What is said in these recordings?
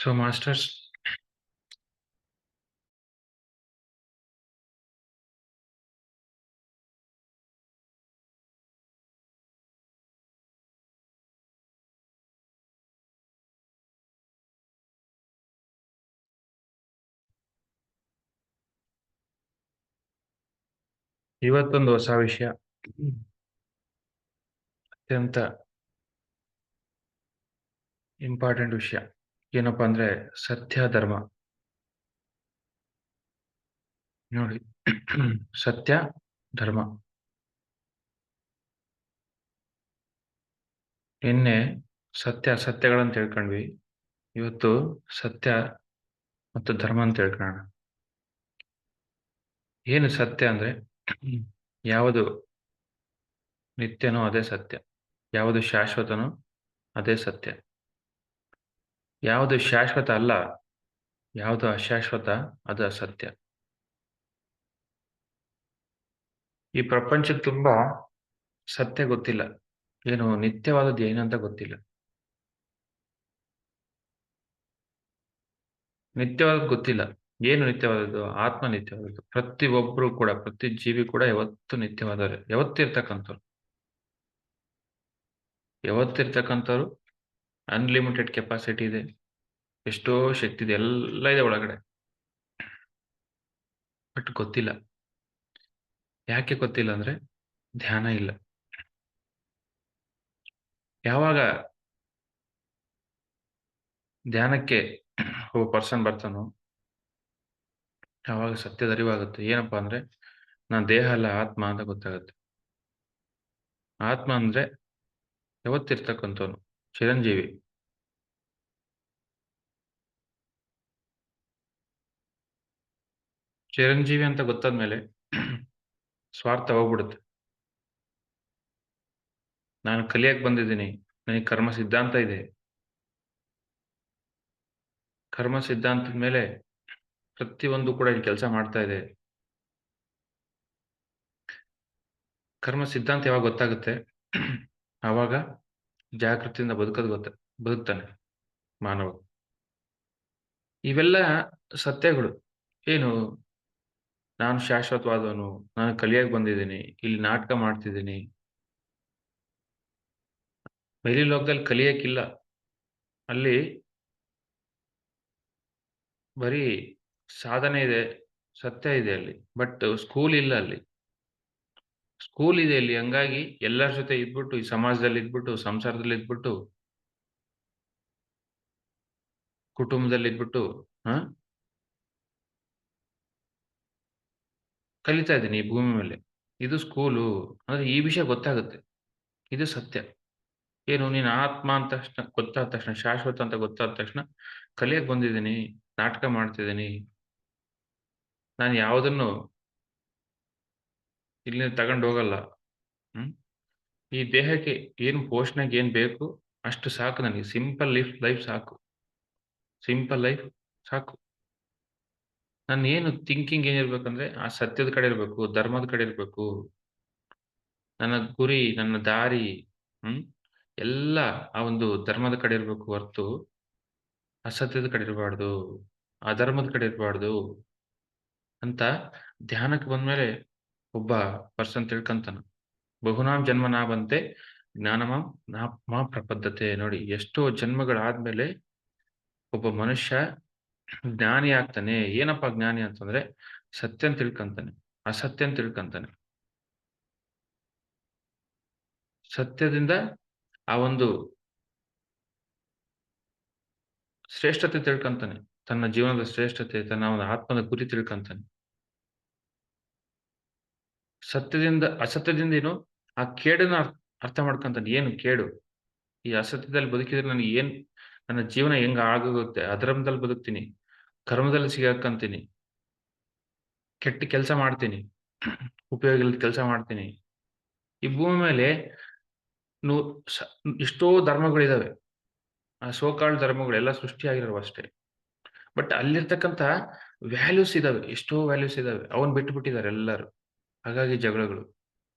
So, masters, ಇವತ್ತೊಂದು ಹೊಸ ವಿಷಯ, ಅತ್ಯಂತ ಇಂಪಾರ್ಟೆಂಟ್ ವಿಷಯ ಏನಪ್ಪಾ ಅಂದ್ರೆ ಸತ್ಯ ಧರ್ಮ. ನೋಡಿ, ಸತ್ಯ ಧರ್ಮ. ನಿನ್ನೆ ಸತ್ಯ ಅಸತ್ಯಗಳಂತ ತಿಳ್ಕೊಂಡ್ವಿ. ಇವತ್ತು ಸತ್ಯ ಮತ್ತು ಧರ್ಮ ಅಂತ ತಿಳ್ಕೊಳ್ಳೋಣ. ಏನು ಸತ್ಯ ಅಂದ್ರೆ ಯಾವುದು ನಿತ್ಯನೋ ಅದೇ ಸತ್ಯ, ಯಾವುದು ಶಾಶ್ವತನೋ ಅದೇ ಸತ್ಯ, ಯಾವುದು ಶಾಶ್ವತ ಅಲ್ಲ, ಯಾವುದು ಅಶಾಶ್ವತ ಅದು ಅಸತ್ಯ. ಈ ಪ್ರಪಂಚಕ್ಕೆ ತುಂಬಾ ಸತ್ಯ ಗೊತ್ತಿಲ್ಲ, ಏನು ನಿತ್ಯವಾದದ್ದು ಏನಂತ ಗೊತ್ತಿಲ್ಲ. ನಿತ್ಯವಾದದ್ದು ಗೊತ್ತಿಲ್ಲ. ಏನು ನಿತ್ಯವಾದದ್ದು? ಆತ್ಮ ನಿತ್ಯವಾದದ್ದು. ಪ್ರತಿಯೊಬ್ಬರು ಕೂಡ, ಪ್ರತಿ ಜೀವಿ ಕೂಡ ಯಾವತ್ತು ನಿತ್ಯವಾದವ್ರೆ, ಯಾವತ್ತಿರ್ತಕ್ಕಂಥವ್ರು, ಯಾವತ್ತಿರ್ತಕ್ಕಂಥವ್ರು. ಅನ್ಲಿಮಿಟೆಡ್ ಕೆಪಾಸಿಟಿ ಇದೆ, ಎಷ್ಟೋ ಶಕ್ತಿ ಇದೆ, ಎಲ್ಲ ಇದೆ ಒಳಗಡೆ. ಬಟ್ ಗೊತ್ತಿಲ್ಲ. ಯಾಕೆ ಗೊತ್ತಿಲ್ಲ ಅಂದ್ರೆ ಧ್ಯಾನ ಇಲ್ಲ. ಯಾವಾಗ ಧ್ಯಾನಕ್ಕೆ ಒಬ್ಬ ಪರ್ಸನ್ ಬರ್ತಾನೋ ಆವಾಗ ಸತ್ಯದ ಅರಿವಾಗುತ್ತೆ. ಏನಪ್ಪಾ ಅಂದ್ರೆ ನಾನು ದೇಹ ಅಲ್ಲ, ಆತ್ಮ ಅಂತ ಗೊತ್ತಾಗುತ್ತೆ. ಆತ್ಮ ಅಂದ್ರೆ ಯಾವತ್ತಿರ್ತಕ್ಕಂಥವ್ನು, ಚಿರಂಜೀವಿ. ಚಿರಂಜೀವಿ ಅಂತ ಗೊತ್ತಾದ್ಮೇಲೆ ಸ್ವಾರ್ಥ ಹೋಗ್ಬಿಡುತ್ತೆ. ನಾನು ಕಲಿಯಕ್ ಬಂದಿದ್ದೀನಿ, ನನಗೆ ಕರ್ಮ ಸಿದ್ಧಾಂತ ಇದೆ. ಕರ್ಮ ಸಿದ್ಧಾಂತದ ಮೇಲೆ ಪ್ರತಿಯೊಂದು ಕೂಡ ಇಲ್ಲಿ ಕೆಲಸ ಮಾಡ್ತಾ ಇದೆ. ಕರ್ಮ ಸಿದ್ಧಾಂತ ಯಾವಾಗ ಗೊತ್ತಾಗುತ್ತೆ ಆವಾಗ ಜಾಗೃತಿಯಿಂದ ಬದುಕ್ತಾನೆ ಮಾನವ. ಇವೆಲ್ಲ ಸತ್ಯಗಳು. ಏನು, ನಾನು ಶಾಶ್ವತವಾದವನು, ನಾನು ಕಲಿಯಕ್ ಬಂದಿದ್ದೀನಿ, ಇಲ್ಲಿ ನಾಟಕ ಮಾಡ್ತಿದ್ದೀನಿ. ಬಯಲು ಲೋಕದಲ್ಲಿ ಕಲಿಯಕ್ಕಿಲ್ಲ, ಅಲ್ಲಿ ಬರೀ ಸಾಧನೆ ಇದೆ, ಸತ್ಯ ಇದೆ ಅಲ್ಲಿ. ಬಟ್ ಸ್ಕೂಲ್ ಇಲ್ಲ ಅಲ್ಲಿ. ಸ್ಕೂಲ್ ಇದೆ ಇಲ್ಲಿ. ಹಂಗಾಗಿ ಎಲ್ಲರ ಜೊತೆ ಇದ್ಬಿಟ್ಟು, ಈ ಸಮಾಜದಲ್ಲಿ ಇದ್ಬಿಟ್ಟು, ಸಂಸಾರದಲ್ಲಿ ಇದ್ಬಿಟ್ಟು, ಕುಟುಂಬದಲ್ಲಿ ಇದ್ಬಿಟ್ಟು ಹ ಕಲಿತಾ ಇದ್ದೀನಿ ಈ ಭೂಮಿ ಮೇಲೆ. ಇದು ಸ್ಕೂಲು. ಅಂದ್ರೆ ಈ ವಿಷಯ ಗೊತ್ತಾಗುತ್ತೆ, ಇದು ಸತ್ಯ. ಏನು, ನೀನು ಆತ್ಮ ಅಂತ ತಕ್ಷಣ ಗೊತ್ತಾದ ತಕ್ಷಣ, ಶಾಶ್ವತ ಅಂತ ಗೊತ್ತಾದ ತಕ್ಷಣ ಕಲಿಯಕ್ ಬಂದಿದ್ದೀನಿ, ನಾಟಕ ಮಾಡ್ತಿದ್ದೀನಿ, ನಾನು ಯಾವುದನ್ನು ಇಲ್ಲಿ ತಗೊಂಡು ಹೋಗಲ್ಲ. ಹ್ಮ್ ಈ ದೇಹಕ್ಕೆ ಏನು ಪೋಷಣೆಗೆ ಏನ್ ಬೇಕು ಅಷ್ಟು ಸಾಕು ನನಗೆ. ಸಿಂಪಲ್ ಲೈಫ್ ಸಾಕು, ಸಿಂಪಲ್ ಲೈಫ್ ಸಾಕು. ನನ್ನ ಏನು ಥಿಂಕಿಂಗ್ ಏನಿರ್ಬೇಕಂದ್ರೆ ಆ ಸತ್ಯದ ಕಡೆ ಇರಬೇಕು, ಧರ್ಮದ ಕಡೆ ಇರಬೇಕು. ನನ್ನ ಗುರಿ, ನನ್ನ ದಾರಿ ಹ್ಮ್ ಎಲ್ಲ ಆ ಒಂದು ಧರ್ಮದ ಕಡೆ ಇರಬೇಕು ಹೊರತು ಅಸತ್ಯದ ಕಡೆ ಇರಬಾರ್ದು, ಅಧರ್ಮದ ಕಡೆ ಇರಬಾರ್ದು ಅಂತ. ಧ್ಯಾನಕ್ಕೆ ಬಂದ್ಮೇಲೆ ಒಬ್ಬ ಪರ್ಸನ್ ತಿಳ್ಕಂತಾನ. ಬಹುನಾಂ ಜನ್ಮನಾ ಬಂತೆ ಜ್ಞಾನಮಾಂ ಮಾ ಪ್ರಪದ್ಧತೆ. ನೋಡಿ, ಎಷ್ಟೋ ಜನ್ಮಗಳಾದ್ಮೇಲೆ ಒಬ್ಬ ಮನುಷ್ಯ ಜ್ಞಾನಿ ಆಗ್ತಾನೆ. ಏನಪ್ಪಾ ಜ್ಞಾನಿ ಅಂತಂದ್ರೆ ಸತ್ಯನ್ ತಿಳ್ಕಂತಾನೆ, ಅಸತ್ಯನ್ ತಿಳ್ಕಂತಾನೆ. ಸತ್ಯದಿಂದ ಆ ಒಂದು ಶ್ರೇಷ್ಠತೆ ತಿಳ್ಕಂತಾನೆ, ತನ್ನ ಜೀವನದ ಶ್ರೇಷ್ಠತೆ, ತನ್ನ ಒಂದು ಆತ್ಮದ ಗುರಿ ತಿಳ್ಕಂತಾನೆ. ಸತ್ಯದಿಂದ ಅಸತ್ಯದಿಂದ ಏನು, ಆ ಕೇಡನ್ನ ಅರ್ಥ ಮಾಡ್ಕೊಂತಾನೆ. ಏನು ಕೇಡು, ಈ ಅಸತ್ಯದಲ್ಲಿ ಬದುಕಿದ್ರೆ ನನಗೆ ಏನ್, ನನ್ನ ಜೀವನ ಹೆಂಗ ಆಗೋಗುತ್ತೆ, ಅಧರ್ಮದಲ್ಲಿ ಬದುಕ್ತೀನಿ, ಕರ್ಮದಲ್ಲಿ ಸಿಗಾಕಂತೀನಿ, ಕೆಟ್ಟ ಕೆಲಸ ಮಾಡ್ತೀನಿ, ಉಪಯೋಗ ಇಲ್ಲದ ಕೆಲಸ ಮಾಡ್ತೀನಿ. ಈ ಭೂಮಿ ಮೇಲೆ ನೂ ಎಷ್ಟೋ ಧರ್ಮಗಳಿದಾವೆ. ಆ ಸೋಕಾಳ್ ಧರ್ಮಗಳೆಲ್ಲ ಸೃಷ್ಟಿಯಾಗಿರೋ ಅಷ್ಟೇ. ಬಟ್ ಅಲ್ಲಿರ್ತಕ್ಕಂಥ ವ್ಯಾಲ್ಯೂಸ್ ಇದಾವೆ, ಎಷ್ಟೋ ವ್ಯಾಲ್ಯೂಸ್ ಇದಾವೆ, ಅವನ್ ಬಿಟ್ಟು ಬಿಟ್ಟಿದ್ದಾರೆ ಎಲ್ಲರೂ. ಹಾಗಾಗಿ ಜಗಳಗಳು.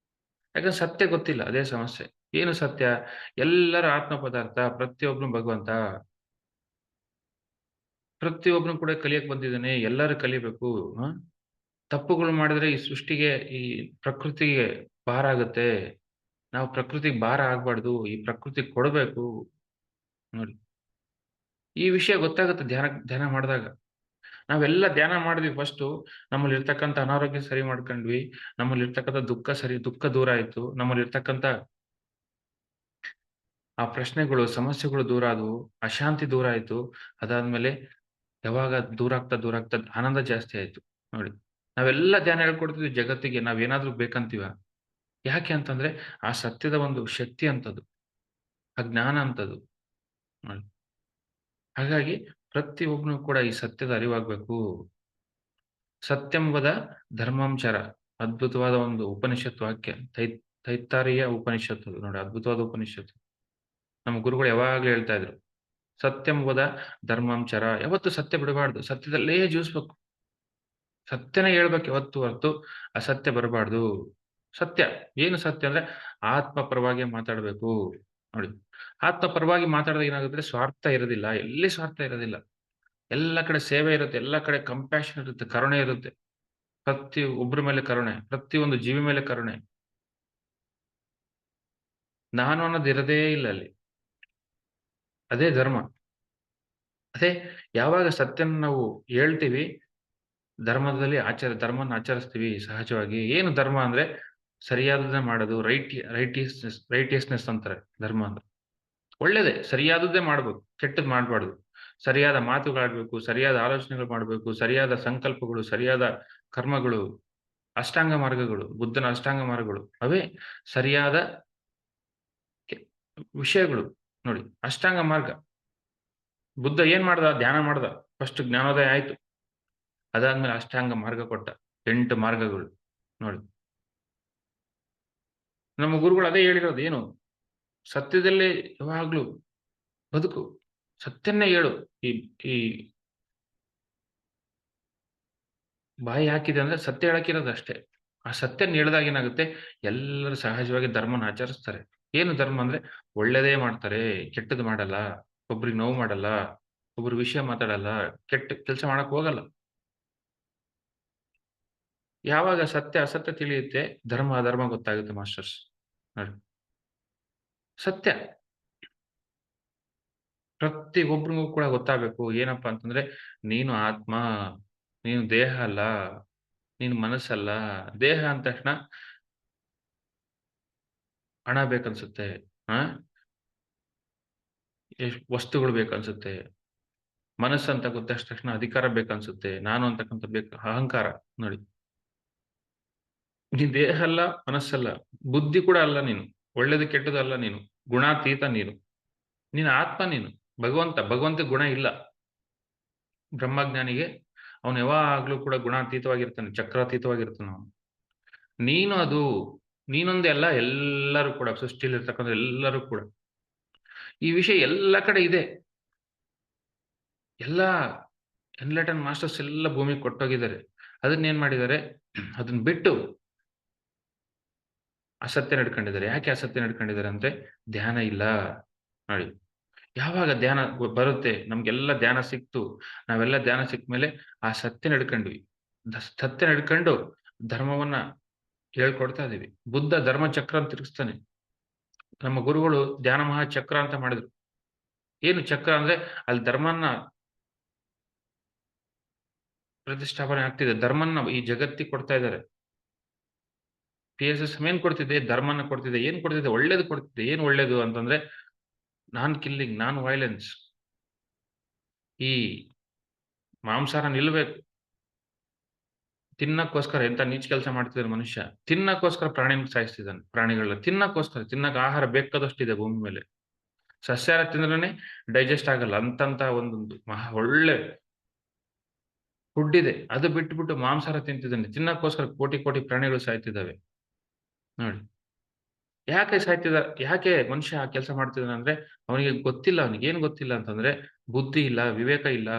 ಯಾಕಂದ್ರೆ ಸತ್ಯ ಗೊತ್ತಿಲ್ಲ, ಅದೇ ಸಮಸ್ಯೆ. ಏನು ಸತ್ಯ? ಎಲ್ಲರ ಆತ್ಮ ಪದಾರ್ಥ, ಪ್ರತಿಯೊಬ್ನು ಭಗವಂತ. ಪ್ರತಿಯೊಬ್ಬನು ಕೂಡ ಕಲಿಯಕ್ ಬಂದಿದ್ದಾನೆ. ಎಲ್ಲರೂ ಕಲಿಬೇಕು. ಹ? ತಪ್ಪುಗಳು ಮಾಡಿದ್ರೆ ಈ ಸೃಷ್ಟಿಗೆ, ಈ ಪ್ರಕೃತಿಗೆ ಭಾರ ಆಗುತ್ತೆ. ನಾವು ಪ್ರಕೃತಿಗೆ ಭಾರ ಆಗ್ಬಾರ್ದು. ಈ ಪ್ರಕೃತಿಗೆ ಕೊಡಬೇಕು. ನೋಡಿ. ಈ ವಿಷಯ ಗೊತ್ತಾಗುತ್ತೆ ಧ್ಯಾನ ಮಾಡಿದಾಗ. ನಾವೆಲ್ಲ ಧ್ಯಾನ ಮಾಡಿದ್ವಿ ಫಸ್ಟು. ನಮ್ಮಲ್ಲಿರ್ತಕ್ಕಂಥ ಅನಾರೋಗ್ಯ ಸರಿ ಮಾಡ್ಕೊಂಡ್ವಿ. ನಮ್ಮಲ್ಲಿರ್ತಕ್ಕಂಥ ದುಃಖ ದೂರ ಆಯ್ತು. ನಮ್ಮಲ್ಲಿರ್ತಕ್ಕಂಥ ಆ ಪ್ರಶ್ನೆಗಳು, ಸಮಸ್ಯೆಗಳು ದೂರ ಆದವು. ಅಶಾಂತಿ ದೂರ ಆಯ್ತು. ಅದಾದ್ಮೇಲೆ ಯಾವಾಗ ದೂರ ಆಗ್ತಾ ಆನಂದ ಜಾಸ್ತಿ ಆಯ್ತು. ನೋಡಿ. ನಾವೆಲ್ಲ ಧ್ಯಾನ ಹೇಳ್ಕೊಡ್ತಿದ್ವಿ ಜಗತ್ತಿಗೆ. ನಾವೇನಾದ್ರೂ ಬೇಕಂತೀವ? ಯಾಕೆ ಅಂತಂದ್ರೆ ಆ ಸತ್ಯದ ಒಂದು ಶಕ್ತಿ ಅಂತದು. ಆ ಜ್ಞಾನ ಅಂತದು. ನೋಡಿ. ಹಾಗಾಗಿ ಪ್ರತಿಯೊಬ್ಬನು ಕೂಡ ಈ ಸತ್ಯದ ಅರಿವಾಗ್ಬೇಕು. ಸತ್ಯಂ ವದ ಧರ್ಮಂ ಚರ. ಅದ್ಭುತವಾದ ಒಂದು ಉಪನಿಷತ್ ವಾಕ್ಯ. ತೈತ್ತಾರೀಯ ಉಪನಿಷತ್ತು ಅದು ನೋಡಿ. ಅದ್ಭುತವಾದ ಉಪನಿಷತ್ತು. ನಮ್ಮ ಗುರುಗಳು ಯಾವಾಗ್ಲೂ ಹೇಳ್ತಾ ಇದ್ರು. ಸತ್ಯಂ ವದ ಧರ್ಮಂ ಚರ. ಯಾವತ್ತು ಸತ್ಯ ಬಿಡಬಾರ್ದು. ಸತ್ಯದಲ್ಲೇ ಜೀವಿಸ್ಬೇಕು. ಸತ್ಯನೇ ಹೇಳ್ಬೇಕು ಯಾವತ್ತು ಹೊರತು ಅಸತ್ಯ ಬರಬಾರ್ದು. ಸತ್ಯ. ಏನು ಸತ್ಯ ಅಂದ್ರೆ ಆತ್ಮ ಪರವಾಗಿ ಮಾತಾಡಬೇಕು. ನೋಡಿ. ಆತ್ಮ ಪರವಾಗಿ ಮಾತಾಡಿದಾಗ ಏನಾಗುತ್ತೆ? ಸ್ವಾರ್ಥ ಇರೋದಿಲ್ಲ. ಎಲ್ಲಿ ಸ್ವಾರ್ಥ ಇರೋದಿಲ್ಲ. ಎಲ್ಲ ಕಡೆ ಸೇವೆ ಇರುತ್ತೆ. ಎಲ್ಲ ಕಡೆ ಕಂಪ್ಯಾಷನ್ ಇರುತ್ತೆ. ಕರುಣೆ ಇರುತ್ತೆ. ಪ್ರತಿ ಒಬ್ಬರ ಮೇಲೆ ಕರುಣೆ. ಪ್ರತಿಯೊಂದು ಜೀವಿ ಮೇಲೆ ಕರುಣೆ. ನಾನು ಅನ್ನೋದು ಇರೋದೇ ಇಲ್ಲ ಅಲ್ಲಿ. ಅದೇ ಧರ್ಮ. ಅದೇ ಯಾವಾಗ ಸತ್ಯನ ನಾವು ಹೇಳ್ತೀವಿ, ಧರ್ಮದಲ್ಲಿ ಧರ್ಮವನ್ನು ಆಚರಿಸ್ತೀವಿ ಸಹಜವಾಗಿ. ಏನು ಧರ್ಮ ಅಂದ್ರೆ ಸರಿಯಾದದನ್ನೇ ಮಾಡೋದು. ರೈಟಿಯಸ್ನೆಸ್ ಅಂತಾರೆ ಧರ್ಮ ಅಂದ್ರೆ. ಒಳ್ಳೇದೇ. ಸರಿಯಾದದ್ದೇ ಮಾಡ್ಬೇಕು. ಕೆಟ್ಟದ್ದು ಮಾಡಬಾರ್ದು. ಸರಿಯಾದ ಮಾತುಗಳಾಡ್ಬೇಕು. ಸರಿಯಾದ ಆಲೋಚನೆಗಳು ಮಾಡಬೇಕು. ಸರಿಯಾದ ಸಂಕಲ್ಪಗಳು, ಸರಿಯಾದ ಕರ್ಮಗಳು, ಅಷ್ಟಾಂಗ ಮಾರ್ಗಗಳು, ಬುದ್ಧನ ಅಷ್ಟಾಂಗ ಮಾರ್ಗಗಳು. ಅವೇ ಸರಿಯಾದ ವಿಷಯಗಳು. ನೋಡಿ. ಅಷ್ಟಾಂಗ ಮಾರ್ಗ. ಬುದ್ಧ ಏನ್ ಮಾಡ್ದ? ಧ್ಯಾನ ಮಾಡ್ದ. ಫಸ್ಟ್ ಜ್ಞಾನೋದಯ ಆಯ್ತು. ಅದಾದ್ಮೇಲೆ ಅಷ್ಟಾಂಗ ಮಾರ್ಗ ಕೊಟ್ಟ. 8 ಮಾರ್ಗಗಳು. ನೋಡಿ. ನಮ್ಮ ಗುರುಗಳು ಅದೇ ಹೇಳಿರೋದು. ಏನು? ಸತ್ಯದಲ್ಲೇ ಯಾವಾಗ್ಲೂ ಬದುಕು. ಸತ್ಯನ್ನೇ ಹೇಳು. ಈ ಈ ಬಾಯಿ ಹಾಕಿದೆ ಅಂದ್ರೆ ಸತ್ಯ ಹೇಳಕ್ಕಿರೋದು ಅಷ್ಟೇ. ಆ ಸತ್ಯನ ಹೇಳಿದಾಗ ಏನಾಗುತ್ತೆ? ಎಲ್ಲರೂ ಸಹಜವಾಗಿ ಧರ್ಮನ ಆಚರಿಸ್ತಾರೆ. ಏನು ಧರ್ಮ ಅಂದ್ರೆ ಒಳ್ಳೇದೇ ಮಾಡ್ತಾರೆ. ಕೆಟ್ಟದ್ದು ಮಾಡಲ್ಲ. ಒಬ್ರಿಗೆ ನೋವು ಮಾಡಲ್ಲ. ಒಬ್ರ ವಿಷಯ ಮಾತಾಡಲ್ಲ. ಕೆಟ್ಟ ಕೆಲಸ ಮಾಡಕ್ ಹೋಗಲ್ಲ. ಯಾವಾಗ ಸತ್ಯ ಅಸತ್ಯ ತಿಳಿಯುತ್ತೆ, ಧರ್ಮ ಅಧರ್ಮ ಗೊತ್ತಾಗುತ್ತೆ ಮಾಸ್ಟರ್ಸ್. ನೋಡಿ. ಸತ್ಯ ಪ್ರತಿಯೊಬ್ಬರಿಗೂ ಕೂಡ ಗೊತ್ತಾಗಬೇಕು. ಏನಪ್ಪಾ ಅಂತಂದ್ರೆ ನೀನು ಆತ್ಮ. ನೀನು ದೇಹ ಅಲ್ಲ. ನೀನು ಮನಸ್ಸಲ್ಲ. ದೇಹ ಅಂದ ತಕ್ಷಣ ಹಣ ಬೇಕನ್ಸುತ್ತೆ. ಆ? ವಸ್ತುಗಳು ಬೇಕನ್ಸುತ್ತೆ. ಮನಸ್ಸಂತ ಗೊತ್ತ ತಕ್ಷಣ ಅಧಿಕಾರ ಬೇಕನ್ಸುತ್ತೆ. ನಾನು ಅಂತಕ್ಕಂಥ ಬೇಕು ಅಹಂಕಾರ. ನೋಡಿ. ನೀನ್ ದೇಹ ಅಲ್ಲ, ಮನಸ್ಸಲ್ಲ. ಬುದ್ಧಿ ಕೂಡ ಅಲ್ಲ ನೀನು. ಒಳ್ಳೇದು ಕೆಟ್ಟದ್ದು ಅಲ್ಲ ನೀನು. ಗುಣಾತೀತ ನೀನು. ನೀನು ಆತ್ಮ ನೀನು. ಭಗವಂತ ಗುಣ ಇಲ್ಲ. ಬ್ರಹ್ಮಜ್ಞಾನಿಗೆ ಅವನು ಯಾವಾಗ್ಲೂ ಕೂಡ ಗುಣಾತೀತವಾಗಿರ್ತಾನೆ. ಚಕ್ರಾತೀತವಾಗಿರ್ತಾನೆ ಅವನು. ನೀನು ಅದು. ನೀನೊಂದೇ ಅಲ್ಲ, ಎಲ್ಲರೂ ಕೂಡ ಸೃಷ್ಟಿಯಲ್ಲಿರ್ತಕ್ಕಂಥ ಎಲ್ಲರೂ ಕೂಡ. ಈ ವಿಷಯ ಎಲ್ಲ ಕಡೆ ಇದೆ. ಎಲ್ಲ ಎನ್ಲೈಟನ್ ಮಾಸ್ಟರ್ಸ್ ಎಲ್ಲ ಭೂಮಿಗೆ ಕೊಟ್ಟೋಗಿದ್ದಾರೆ. ಅದನ್ನೇನ್ ಮಾಡಿದ್ದಾರೆ? ಅದನ್ನ ಬಿಟ್ಟು ಅಸತ್ಯ ನಡ್ಕೊಂಡಿದ್ದಾರೆ. ಯಾಕೆ ಅಸತ್ಯ ನಡ್ಕೊಂಡಿದ್ದಾರೆ ಅಂದ್ರೆ ಧ್ಯಾನ ಇಲ್ಲ. ನೋಡಿ. ಯಾವಾಗ ಧ್ಯಾನ ಬರುತ್ತೆ, ನಮ್ಗೆಲ್ಲ ಧ್ಯಾನ ಸಿಕ್ತು. ನಾವೆಲ್ಲ ಧ್ಯಾನ ಸಿಕ್ಮೇಲೆ ಆ ಸತ್ಯ ನಡ್ಕೊಂಡ್ವಿ. ಸತ್ಯ ನಡ್ಕೊಂಡು ಧರ್ಮವನ್ನ ಹೇಳ್ಕೊಡ್ತಾ ಇದೀವಿ. ಬುದ್ಧ ಧರ್ಮ ಚಕ್ರ ಅಂತ ತಿರುಗಿಸ್ತಾನೆ. ನಮ್ಮ ಗುರುಗಳು ಧ್ಯಾನ ಮಹಾಚಕ್ರ ಅಂತ ಮಾಡಿದ್ರು. ಏನು ಚಕ್ರ ಅಂದ್ರೆ ಅಲ್ಲಿ ಧರ್ಮನ್ನ ಪ್ರತಿಷ್ಠಾಪನೆ ಆಗ್ತಿದೆ. ಧರ್ಮನ್ನ ಈ ಜಗತ್ತಿಗೆ ಕೊಡ್ತಾ ಇದ್ದಾರೆ. PSS ಏನ್ ಕೊಡ್ತಿದೆ? ಧರ್ಮನ ಕೊಡ್ತಿದೆ. ಏನ್ ಕೊಡ್ತಿದೆ? ಒಳ್ಳೇದು ಕೊಡ್ತಿದೆ. ಏನ್ ಒಳ್ಳೇದು ಅಂತಂದ್ರೆ ನಾನ್ ಕಿಲ್ಲಿಂಗ್, ನಾನ್ ವೈಲೆನ್ಸ್. ಈ ಮಾಂಸಾಹಾರ ನಿಲ್ಬೇಕು. ತಿನ್ನಕ್ಕೋಸ್ಕರ ಎಂತ ನೀಚ ಕೆಲಸ ಮಾಡ್ತಿದ್ದಾನೆ ಮನುಷ್ಯ. ತಿನ್ನಕ್ಕೋಸ್ಕರ ಪ್ರಾಣಿನ ಸಾಯಿಸ್ತಿದ್ದಾನೆ. ಪ್ರಾಣಿಗಳನ್ನ ತಿನ್ನಕ್ಕೋಸ್ಕರ. ತಿನ್ನಕ್ ಆಹಾರ ಬೇಕಾದಷ್ಟಿದೆ ಭೂಮಿ ಮೇಲೆ. ಸಸ್ಯಾಹಾರ ತಿಂದ್ರೇನೆ ಡೈಜೆಸ್ಟ್ ಆಗಲ್ಲ. ಅಂತಂತ ಒಂದೊಂದು ಒಳ್ಳೆ ಫುಡ್ ಇದೆ. ಅದು ಬಿಟ್ಬಿಟ್ಟು ಮಾಂಸಾಹಾರ ತಿಂತಿದ್ದಾನೆ. ತಿನ್ನಕ್ಕೋಸ್ಕರ ಕೋಟಿ ಕೋಟಿ ಪ್ರಾಣಿಗಳು ಸಾಯ್ತಿದ್ದಾವೆ. ನೋಡಿ. ಯಾಕೆ ಮನುಷ್ಯ ಆ ಕೆಲಸ ಮಾಡ್ತಿದ್ದಾನೆ ಅಂದ್ರೆ ಅವನಿಗೆ ಗೊತ್ತಿಲ್ಲ. ಅವನಿಗೇನು ಗೊತ್ತಿಲ್ಲ ಅಂತಂದ್ರೆ ಬುದ್ಧಿ ಇಲ್ಲ, ವಿವೇಕ ಇಲ್ಲ.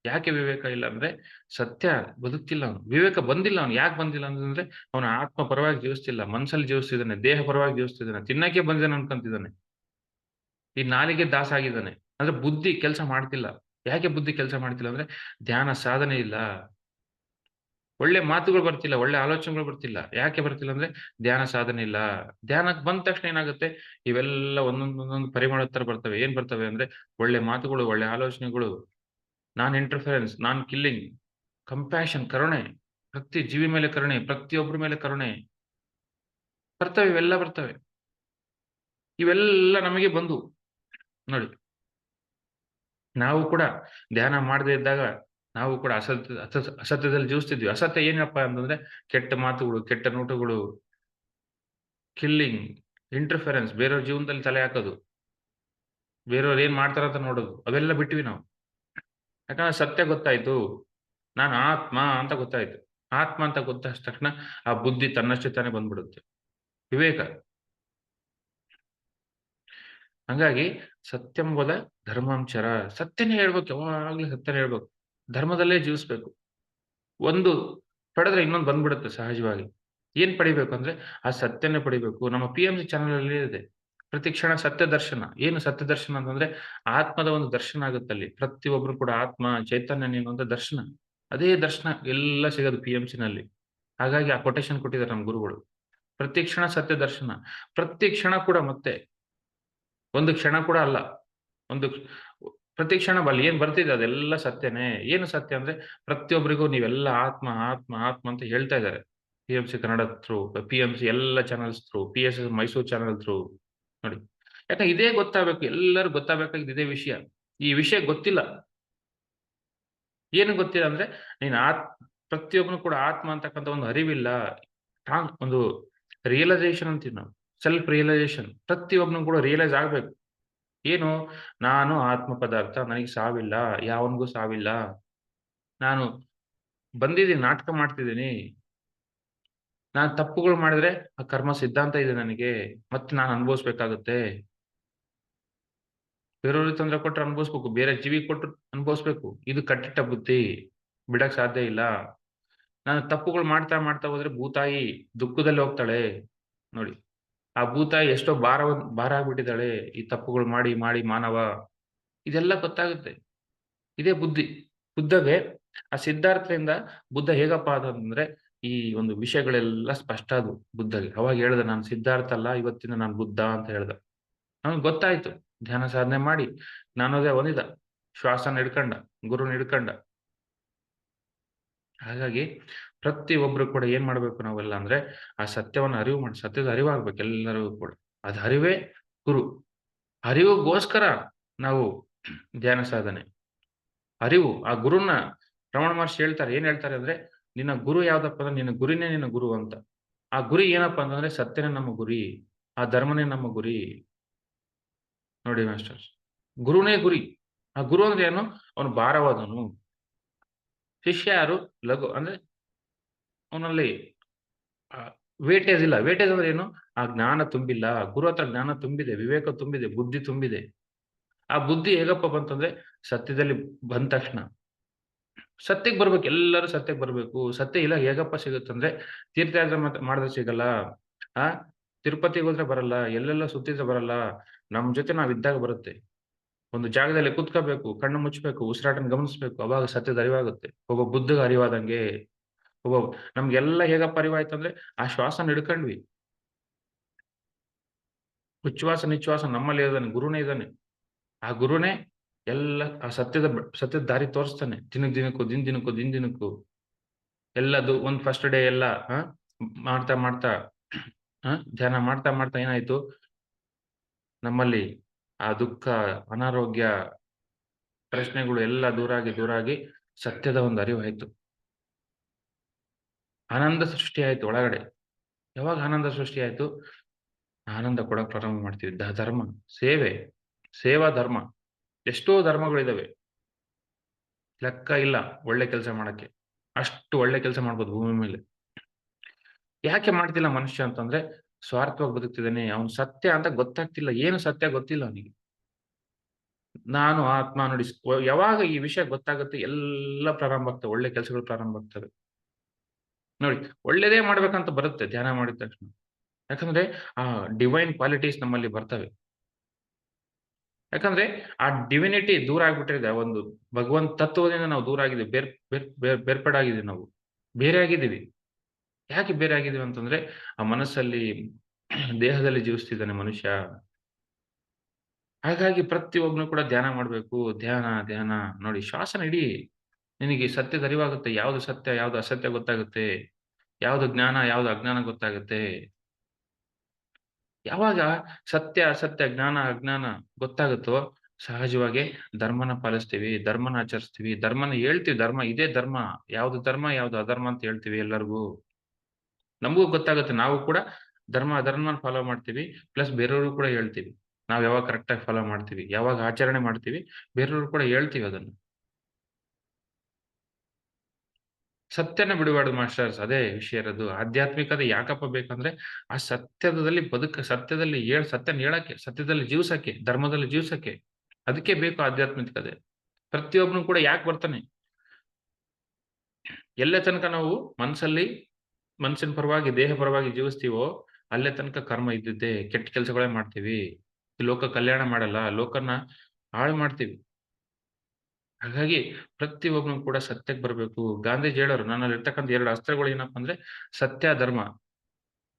ಯಾಕೆ ವಿವೇಕ ಇಲ್ಲ ಅಂದ್ರೆ ಸತ್ಯ ಬದುಕ್ತಿಲ್ಲ ಅವನು. ವಿವೇಕ ಬಂದಿಲ್ಲ ಅವ್ನು. ಯಾಕೆ ಬಂದಿಲ್ಲ ಅಂತಂದ್ರೆ ಅವನ ಆತ್ಮ ಪರವಾಗಿ ಜೀವಿಸ್ತಿಲ್ಲ. ಮನಸ್ಸಲ್ಲಿ ಜೀವಿಸ್ತಿದ್ದಾನೆ. ದೇಹ ಪರವಾಗಿ ಜೀವಿಸ್ತಿದ್ದಾನೆ. ತಿನ್ನಕ್ಕೆ ಬಂದಿದ್ದಾನೆ ಅನ್ಕೊಂತಿದ್ದಾನೆ. ಈ ನಾಲಿಗೆ ದಾಸ ಆಗಿದ್ದಾನೆ. ಅಂದ್ರೆ ಬುದ್ಧಿ ಕೆಲಸ ಮಾಡ್ತಿಲ್ಲ. ಯಾಕೆ ಬುದ್ಧಿ ಕೆಲಸ ಮಾಡ್ತಿಲ್ಲ ಅಂದ್ರೆ ಧ್ಯಾನ ಸಾಧನೆ ಇಲ್ಲ. ಒಳ್ಳೆ ಮಾತುಗಳು ಬರ್ತಿಲ್ಲ, ಒಳ್ಳೆ ಆಲೋಚನೆಗಳು ಬರ್ತಿಲ್ಲ. ಯಾಕೆ ಬರ್ತಿಲ್ಲ ಅಂದ್ರೆ ಧ್ಯಾನ ಸಾಧನೆ ಇಲ್ಲ. ಧ್ಯಾನಕ್ಕೆ ಬಂದ ತಕ್ಷಣ ಏನಾಗುತ್ತೆ, ಇವೆಲ್ಲ ಒಂದೊಂದೊಂದೊಂದು ಪರಿಮಳದ ತರ ಬರ್ತವೆ. ಏನ್ ಬರ್ತವೆ ಅಂದ್ರೆ ಒಳ್ಳೆ ಮಾತುಗಳು, ಒಳ್ಳೆ ಆಲೋಚನೆಗಳು, ನಾನ್ ಇಂಟರ್ಫರೆನ್ಸ್, ನಾನ್ ಕಿಲ್ಲಿಂಗ್, ಕಂಪ್ಯಾಷನ್, ಕರುಣೆ, ಪ್ರತಿ ಜೀವಿ ಮೇಲೆ ಕರುಣೆ, ಪ್ರತಿಯೊಬ್ಬರ ಮೇಲೆ ಕರುಣೆ ಬರ್ತವೆ. ಇವೆಲ್ಲ ಬರ್ತವೆ. ಇವೆಲ್ಲ ನಮಗೆ ಬಂದು ನೋಡಿ, ನಾವು ಕೂಡ ಧ್ಯಾನ ಮಾಡದೇ ಇದ್ದಾಗ ನಾವು ಕೂಡ ಅಸತ್ಯದಲ್ಲಿ ಜೀವಿಸ್ತಿದ್ವಿ. ಅಸತ್ಯ ಏನಪ್ಪಾ ಅಂತಂದ್ರೆ ಕೆಟ್ಟ ಮಾತುಗಳು, ಕೆಟ್ಟ ನೋಟಗಳು, ಕಿಲ್ಲಿಂಗ್, ಇಂಟರ್ಫರೆನ್ಸ್, ಬೇರೆಯವ್ರ ಜೀವನದಲ್ಲಿ ತಲೆ ಹಾಕೋದು, ಬೇರೆಯವ್ರು ಏನ್ ಮಾಡ್ತಾರ ಅಂತ ನೋಡೋದು, ಅವೆಲ್ಲ ಬಿಟ್ವಿ ನಾವು. ಯಾಕಂದ್ರೆ ಸತ್ಯ ಗೊತ್ತಾಯ್ತು. ನಾನು ಆತ್ಮ ಅಂತ ಗೊತ್ತಾಯ್ತು. ಆತ್ಮ ಅಂತ ಗೊತ್ತಾದ ತಕ್ಷಣ ಆ ಬುದ್ಧಿ ತನ್ನಷ್ಟೇ ತಾನೇ ಬಂದ್ಬಿಡುತ್ತೆ. ವಿವೇಕ. ಹಂಗಾಗಿ ಸತ್ಯಂ ವದ ಧರ್ಮಂ ಚರ. ಸತ್ಯನೇ ಹೇಳ್ಬೇಕು, ಯಾವಾಗ್ಲೂ ಸತ್ಯನೇ ಹೇಳ್ಬೇಕು. ಧರ್ಮದಲ್ಲೇ ಜೀವಿಸ್ಬೇಕು. ಒಂದು ಪಡೆದ್ರೆ ಇನ್ನೊಂದು ಬಂದ್ಬಿಡುತ್ತೆ ಸಹಜವಾಗಿ. ಏನ್ ಪಡಿಬೇಕು ಅಂದ್ರೆ ಆ ಸತ್ಯನೇ ಪಡಿಬೇಕು. ನಮ್ಮ PMC ಚಾನೆಲ್ ಅಲ್ಲಿ ಇದೆ, ಪ್ರತಿ ಕ್ಷಣ ಸತ್ಯ ದರ್ಶನ. ಏನು ಸತ್ಯ ದರ್ಶನ ಅಂತಂದ್ರೆ ಆತ್ಮದ ಒಂದು ದರ್ಶನ ಆಗುತ್ತೆ ಅಲ್ಲಿ. ಪ್ರತಿಯೊಬ್ರು ಕೂಡ ಆತ್ಮ ಚೈತನ್ಯ ನೀನು ಅಂತ ದರ್ಶನ. ಅದೇ ದರ್ಶನ ಎಲ್ಲ ಸಿಗೋದು PMC ನಲ್ಲಿ. ಹಾಗಾಗಿ ಆ ಕೊಟೇಶನ್ ಕೊಟ್ಟಿದ್ದಾರೆ ನಮ್ಮ ಗುರುಗಳು. ಪ್ರತಿ ಕ್ಷಣ ಸತ್ಯ ದರ್ಶನ. ಪ್ರತಿ ಕ್ಷಣ ಕೂಡ ಮತ್ತೆ ಒಂದು ಕ್ಷಣ ಕೂಡ ಅಲ್ಲ. ಒಂದು ಪ್ರತಿ ಕ್ಷಣ ಅಲ್ಲಿ ಏನ್ ಬರ್ತಿದೆ ಅದೆಲ್ಲ ಸತ್ಯನೇ. ಏನು ಸತ್ಯ ಅಂದ್ರೆ ಪ್ರತಿಯೊಬ್ಬರಿಗೂ ನೀವೆಲ್ಲ ಆತ್ಮ, ಆತ್ಮ, ಆತ್ಮ ಅಂತ ಹೇಳ್ತಾ ಇದ್ದಾರೆ. PMC ಕನ್ನಡ ಥ್ರೂ, PMC ಎಲ್ಲ channels through, PSS Mysuru channel through ನೋಡಿ. ಯಾಕಂದ್ರೆ ಇದೇ ಗೊತ್ತಾಗಬೇಕು, ಎಲ್ಲರೂ ಗೊತ್ತಾಗಬೇಕಾಗಿದ್ದು ಇದೇ ವಿಷಯ. ಈ ವಿಷಯ ಗೊತ್ತಿಲ್ಲ. ಏನು ಗೊತ್ತಿಲ್ಲ ಅಂದ್ರೆ ನೀನ್ ಪ್ರತಿಯೊಬ್ಬನು ಕೂಡ ಆತ್ಮ ಅಂತಕ್ಕಂಥ ಒಂದು ಅರಿವಿಲ್ಲ. ಒಂದು ರಿಯಲೈಸೇಷನ್ ಅಂತೀವಿ ನಾವು. ಸೆಲ್ಫ್ ರಿಯಲೈಸೇಷನ್ ಪ್ರತಿಯೊಬ್ಬನು ಕೂಡ ರಿಯಲೈಸ್ ಆಗ್ಬೇಕು. ಏನು, ನಾನು ಆತ್ಮ ಪದಾರ್ಥ, ನನಗೆ ಸಾವಿಲ್ಲ, ಯಾವನಿಗೂ ಸಾವಿಲ್ಲ. ನಾನು ಬಂದಿದ್ದೀನಿ, ನಾಟಕ ಮಾಡ್ತಿದ್ದೀನಿ. ನಾನು ತಪ್ಪುಗಳು ಮಾಡಿದ್ರೆ ಆ ಕರ್ಮ ಸಿದ್ಧಾಂತ ಇದೆ ನನಗೆ, ಮತ್ತೆ ನಾನು ಅನುಭವಿಸ್ಬೇಕಾಗುತ್ತೆ. ಬೇರೆಯವ್ರಿಗೆ ತೊಂದರೆ ಕೊಟ್ರೆ ಅನುಭವಿಸ್ಬೇಕು, ಬೇರೆ ಜೀವಿ ಕೊಟ್ಟು ಅನುಭವಿಸ್ಬೇಕು. ಇದು ಕಟ್ಟಿಟ್ಟ ಬುದ್ಧಿ, ಬಿಡಕ್ ಸಾಧ್ಯ ಇಲ್ಲ. ನಾನು ತಪ್ಪುಗಳು ಮಾಡ್ತಾ ಮಾಡ್ತಾ ಹೋದ್ರೆ ಭೂತಾಯಿ ದುಃಖದಲ್ಲಿ ಹೋಗ್ತಾಳೆ ನೋಡಿ. ಆ ಭೂತಾಯಿ ಎಷ್ಟೋ ಭಾರ ಆಗ್ಬಿಟ್ಟಿದ್ದಾಳೆ ಈ ತಪ್ಪುಗಳು ಮಾಡಿ ಮಾಡಿ ಮಾನವ. ಇದೆಲ್ಲ ಗೊತ್ತಾಗುತ್ತೆ. ಇದೇ ಬುದ್ಧಿ. ಬುದ್ಧಗೆ ಆ ಸಿದ್ಧಾರ್ಥದಿಂದ ಬುದ್ಧ ಹೇಗಪ್ಪ ಅಂತಂದ್ರೆ ಈ ಒಂದು ವಿಷಯಗಳೆಲ್ಲ ಸ್ಪಷ್ಟ ಆದವು ಬುದ್ಧಗೆ. ಅವಾಗ ಹೇಳ್ದ, ನಾನು ಸಿದ್ಧಾರ್ಥ ಅಲ್ಲ, ಇವತ್ತಿನ ನಾನು ಬುದ್ಧ ಅಂತ ಹೇಳ್ದ. ಅವನಿಗೆ ಗೊತ್ತಾಯ್ತು. ಧ್ಯಾನ ಸಾಧನೆ ಮಾಡಿ ಜ್ಞಾನೋದಯ ಹೊಂದಿದ, ಶ್ವಾಸನ ಹಿಡ್ಕಂಡ, ಗುರುನ ಹಿಡ್ಕಂಡ. ಹಾಗಾಗಿ ಪ್ರತಿಯೊಬ್ರು ಕೂಡ ಏನ್ ಮಾಡ್ಬೇಕು ನಾವೆಲ್ಲ ಅಂದ್ರೆ ಆ ಸತ್ಯವನ್ನ ಅರಿವು ಮಾಡಿ, ಸತ್ಯದ ಅರಿವಾಗ್ಬೇಕು ಎಲ್ಲರಿಗೂ ಕೂಡ. ಅದು ಅರಿವೇ ಗುರು. ಅರಿವಿಗೋಸ್ಕರ ನಾವು ಧ್ಯಾನ ಸಾಧನೆ. ಅರಿವು ಆ ಗುರುನ ರಮಣ ಮಹರ್ಷಿ ಹೇಳ್ತಾರೆ. ಏನ್ ಹೇಳ್ತಾರೆ ಅಂದ್ರೆ ನಿನ್ನ ಗುರು ಯಾವ್ದಪ್ಪ ಅಂದ್ರೆ ನಿನ್ನ ಗುರಿನೇ ನಿನ್ನ ಗುರು ಅಂತ. ಆ ಗುರಿ ಏನಪ್ಪಾ ಅಂತಂದ್ರೆ ಸತ್ಯನೇ ನಮ್ಮ ಗುರಿ, ಆ ಧರ್ಮನೇ ನಮ್ಮ ಗುರಿ ನೋಡಿ ಮಾಸ್ಟರ್. ಗುರುನೇ ಗುರಿ. ಆ ಗುರು ಅಂದ್ರೆ ಏನು, ಅವನು ಭಾರವಾದನು. ಶಿಷ್ಯ ಯಾರು, ಲಘು ಅಂದ್ರೆ ಅವನಲ್ಲಿ ವೇಟೇಜ್ ಇಲ್ಲ. ವೇಟೇಜ್ ಅಂದ್ರೆ ಏನು, ಆ ಜ್ಞಾನ ತುಂಬಿಲ್ಲ. ಗುರು ಹತ್ರ ಜ್ಞಾನ ತುಂಬಿದೆ, ವಿವೇಕ ತುಂಬಿದೆ, ಬುದ್ಧಿ ತುಂಬಿದೆ. ಆ ಬುದ್ಧಿ ಹೇಗಪ್ಪ ಬಂತಂದ್ರೆ ಸತ್ಯದಲ್ಲಿ ಬಂದ ತಕ್ಷಣ ಸತ್ಯಕ್ಕೆ ಬರ್ಬೇಕು. ಎಲ್ಲರೂ ಸತ್ಯಕ್ಕೆ ಬರ್ಬೇಕು. ಸತ್ಯ ಇಲ್ಲ ಹೇಗಪ್ಪ ಸಿಗುತ್ತಂದ್ರೆ ತೀರ್ಥಯಾತ್ರೆ ಮಾಡಿದ್ರೆ ಸಿಗಲ್ಲ. ಆ ತಿರುಪತಿಗೆ ಹೋದ್ರೆ ಬರಲ್ಲ, ಎಲ್ಲೆಲ್ಲ ಸುತ್ತಿದ್ರೆ ಬರಲ್ಲ. ನಮ್ ಜೊತೆ ನಾವ್ ಇದ್ದಾಗ ಬರುತ್ತೆ. ಒಂದು ಜಾಗದಲ್ಲಿ ಕುತ್ಕೋಬೇಕು, ಕಣ್ಣು ಮುಚ್ಚಬೇಕು, ಉಸಿರಾಟನ ಗಮನಿಸ್ಬೇಕು, ಅವಾಗ ಸತ್ಯದ ಅರಿವಾಗುತ್ತೆ. ಒಬ್ಬ ಬುದ್ಧಗ ಅರಿವಾದಂಗೆ ಒಬ್ಬ ನಮ್ಗೆಲ್ಲ ಹೇಗಪ್ಪ ಅರಿವಾಯ್ತು ಅಂದ್ರೆ ಆ ಶ್ವಾಸನ ಹಿಡ್ಕೊಂಡ್ವಿ. ಉಚ್ಛ್ವಾಸ ನಿಶ್ವಾಸ ನಮ್ಮಲ್ಲಿ ಇದ್ದಾನೆ, ಗುರುನೇ ಇದ್ದಾನೆ. ಆ ಗುರುನೇ ಎಲ್ಲ ಆ ಸತ್ಯದ ದಾರಿ ತೋರಿಸ್ತಾನೆ. ದಿನಕ್ಕೂ ದಿನಕ್ಕೂ ಎಲ್ಲದು ಒಂದ್ ಫಸ್ಟ್ ಡೇ ಎಲ್ಲ ಮಾಡ್ತಾ ಮಾಡ್ತಾ ಧ್ಯಾನ ಮಾಡ್ತಾ ಮಾಡ್ತಾ ಏನಾಯ್ತು, ನಮ್ಮಲ್ಲಿ ಆ ದುಃಖ, ಅನಾರೋಗ್ಯ, ಪ್ರಶ್ನೆಗಳು ಎಲ್ಲ ದೂರಾಗಿ ಸತ್ಯದ ಒಂದು ಅರಿವಾಯ್ತು. ಆನಂದ ಸೃಷ್ಟಿ ಆಯ್ತು ಒಳಗಡೆ. ಯಾವಾಗ ಆನಂದ ಸೃಷ್ಟಿ ಆಯ್ತು, ಆನಂದ ಕೊಡಕ್ ಪ್ರಾರಂಭ ಮಾಡ್ತೀವಿ. ಧರ್ಮ, ಸೇವೆ, ಸೇವಾ ಧರ್ಮ. ಎಷ್ಟೋ ಧರ್ಮಗಳಿದಾವೆ, ಲೆಕ್ಕ ಇಲ್ಲ ಒಳ್ಳೆ ಕೆಲಸ ಮಾಡಕ್ಕೆ. ಅಷ್ಟು ಒಳ್ಳೆ ಕೆಲಸ ಮಾಡ್ಬೋದು ಭೂಮಿ ಮೇಲೆ. ಯಾಕೆ ಮಾಡ್ತಿಲ್ಲ ಮನುಷ್ಯ ಅಂತಂದ್ರೆ ಸ್ವಾರ್ಥವಾಗಿ ಬದುಕ್ತಿದ್ದಾನೆ. ಅವನು ಸತ್ಯ ಅಂತ ಗೊತ್ತಾಗ್ತಿಲ್ಲ. ಏನು ಸತ್ಯ ಗೊತ್ತಿಲ್ಲ ಅವನಿಗೆ. ನಾನು ಆತ್ಮ ನೋಡಿ, ಯಾವಾಗ ಈ ವಿಷಯ ಗೊತ್ತಾಗುತ್ತೆ ಎಲ್ಲ ಪ್ರಾರಂಭ ಆಗ್ತವೆ, ಒಳ್ಳೆ ಕೆಲಸಗಳು ಪ್ರಾರಂಭ ಆಗ್ತವೆ ನೋಡಿ. ಒಳ್ಳೇದೇ ಮಾಡ್ಬೇಕಂತ ಬರುತ್ತೆ ಧ್ಯಾನ ಮಾಡಿದ ತಕ್ಷಣ. ಯಾಕಂದ್ರೆ ಆ ಡಿವೈನ್ ಕ್ವಾಲಿಟೀಸ್ ನಮ್ಮಲ್ಲಿ ಬರ್ತವೆ. ಯಾಕಂದ್ರೆ ಆ ಡಿವಿನಿಟಿ ದೂರ ಆಗ್ಬಿಟ್ಟಿದೆ. ಒಂದು ಭಗವಂತ ತತ್ವದಿಂದ ನಾವು ದೂರ ಆಗಿದ್ದೀವಿ. ಬೇರ್ಪಡಾಗಿದ್ದೀವಿ ನಾವು. ಬೇರೆ ಆಗಿದ್ದೀವಿ. ಯಾಕೆ ಬೇರೆ ಆಗಿದ್ದೀವಿ ಅಂತಂದ್ರೆ, ಆ ಮನಸ್ಸಲ್ಲಿ ದೇಹದಲ್ಲಿ ಜೀವಿಸ್ತಿದ್ದಾನೆ ಮನುಷ್ಯ. ಹಾಗಾಗಿ ಪ್ರತಿಯೊಬ್ನು ಕೂಡ ಧ್ಯಾನ ಮಾಡ್ಬೇಕು. ಧ್ಯಾನ, ಧ್ಯಾನ. ನೋಡಿ ಶ್ವಾಸನ ಹಿಡಿ. ನಿನಗೆ ಸತ್ಯದ ಅರಿವಾಗುತ್ತೆ. ಯಾವ್ದು ಸತ್ಯ, ಯಾವ್ದು ಅಸತ್ಯ ಗೊತ್ತಾಗುತ್ತೆ. ಯಾವ್ದು ಜ್ಞಾನ, ಯಾವ್ದು ಅಜ್ಞಾನ ಗೊತ್ತಾಗುತ್ತೆ. ಯಾವಾಗ ಸತ್ಯ, ಅಸತ್ಯ, ಜ್ಞಾನ, ಅಜ್ಞಾನ ಗೊತ್ತಾಗುತ್ತೋ, ಸಹಜವಾಗಿ ಧರ್ಮನ ಪಾಲಿಸ್ತೀವಿ, ಧರ್ಮನ ಆಚರಿಸ್ತೀವಿ, ಧರ್ಮನ ಹೇಳ್ತೀವಿ. ಧರ್ಮ ಇದೇ ಧರ್ಮ. ಯಾವ್ದು ಧರ್ಮ, ಯಾವ್ದು ಅಧರ್ಮ ಅಂತ ಹೇಳ್ತೀವಿ ಎಲ್ಲರಿಗೂ. ನಮಗೂ ಗೊತ್ತಾಗುತ್ತೆ. ನಾವು ಕೂಡ ಧರ್ಮ, ಅಧರ್ಮನ ಫಾಲೋ ಮಾಡ್ತೀವಿ. ಪ್ಲಸ್ ಬೇರೆಯವ್ರಿಗೂ ಕೂಡ ಹೇಳ್ತೀವಿ. ನಾವ್ ಯಾವಾಗ ಕರೆಕ್ಟಾಗಿ ಫಾಲೋ ಮಾಡ್ತೀವಿ, ಯಾವಾಗ ಆಚರಣೆ ಮಾಡ್ತೀವಿ, ಬೇರೆಯವ್ರಿಗೂ ಕೂಡ ಹೇಳ್ತೀವಿ ಅದನ್ನ. ಸತ್ಯನ ಬಿಡಬಾರ್ದು ಮಾಸ್ಟರ್ಸ್. ಅದೇ ವಿಷಯ ಇರೋದು. ಆಧ್ಯಾತ್ಮಿಕತೆ ಯಾಕಪ್ಪ ಬೇಕಂದ್ರೆ, ಆ ಸತ್ಯದಲ್ಲಿ ಸತ್ಯದಲ್ಲಿ ಸತ್ಯನ ಹೇಳಕ್ಕೆ, ಸತ್ಯದಲ್ಲಿ ಜೀವಿಸಕ್ಕೆ, ಧರ್ಮದಲ್ಲಿ ಜೀವಿಸಕ್ಕೆ. ಅದಕ್ಕೆ ಬೇಕು ಆಧ್ಯಾತ್ಮಿಕತೆ. ಪ್ರತಿಯೊಬ್ಬನು ಕೂಡ ಯಾಕೆ ಬರ್ತಾನೆ? ಎಲ್ಲೇ ತನಕ ನಾವು ಮನಸ್ಸಿನ ಪರವಾಗಿ, ದೇಹ ಪರವಾಗಿ ಜೀವಿಸ್ತೀವೋ, ಅಲ್ಲೇ ತನಕ ಕರ್ಮ ಇದ್ದಿದ್ದೇ. ಕೆಟ್ಟ ಕೆಲಸಗಳೇ ಮಾಡ್ತೀವಿ. ಈ ಲೋಕ ಕಲ್ಯಾಣ ಮಾಡಲ್ಲ. ಲೋಕನ ಹಾಳು ಮಾಡ್ತೀವಿ. ಹಾಗಾಗಿ ಪ್ರತಿಯೊಬ್ಬನು ಕೂಡ ಸತ್ಯಕ್ಕೆ ಬರ್ಬೇಕು. ಗಾಂಧೀಜಿ ಹೇಳೋರು, ನನ್ನಲ್ಲಿರ್ತಕ್ಕಂಥ 2 ಅಸ್ತ್ರಗಳು ಏನಪ್ಪಾ ಅಂದ್ರೆ ಸತ್ಯ, ಧರ್ಮ.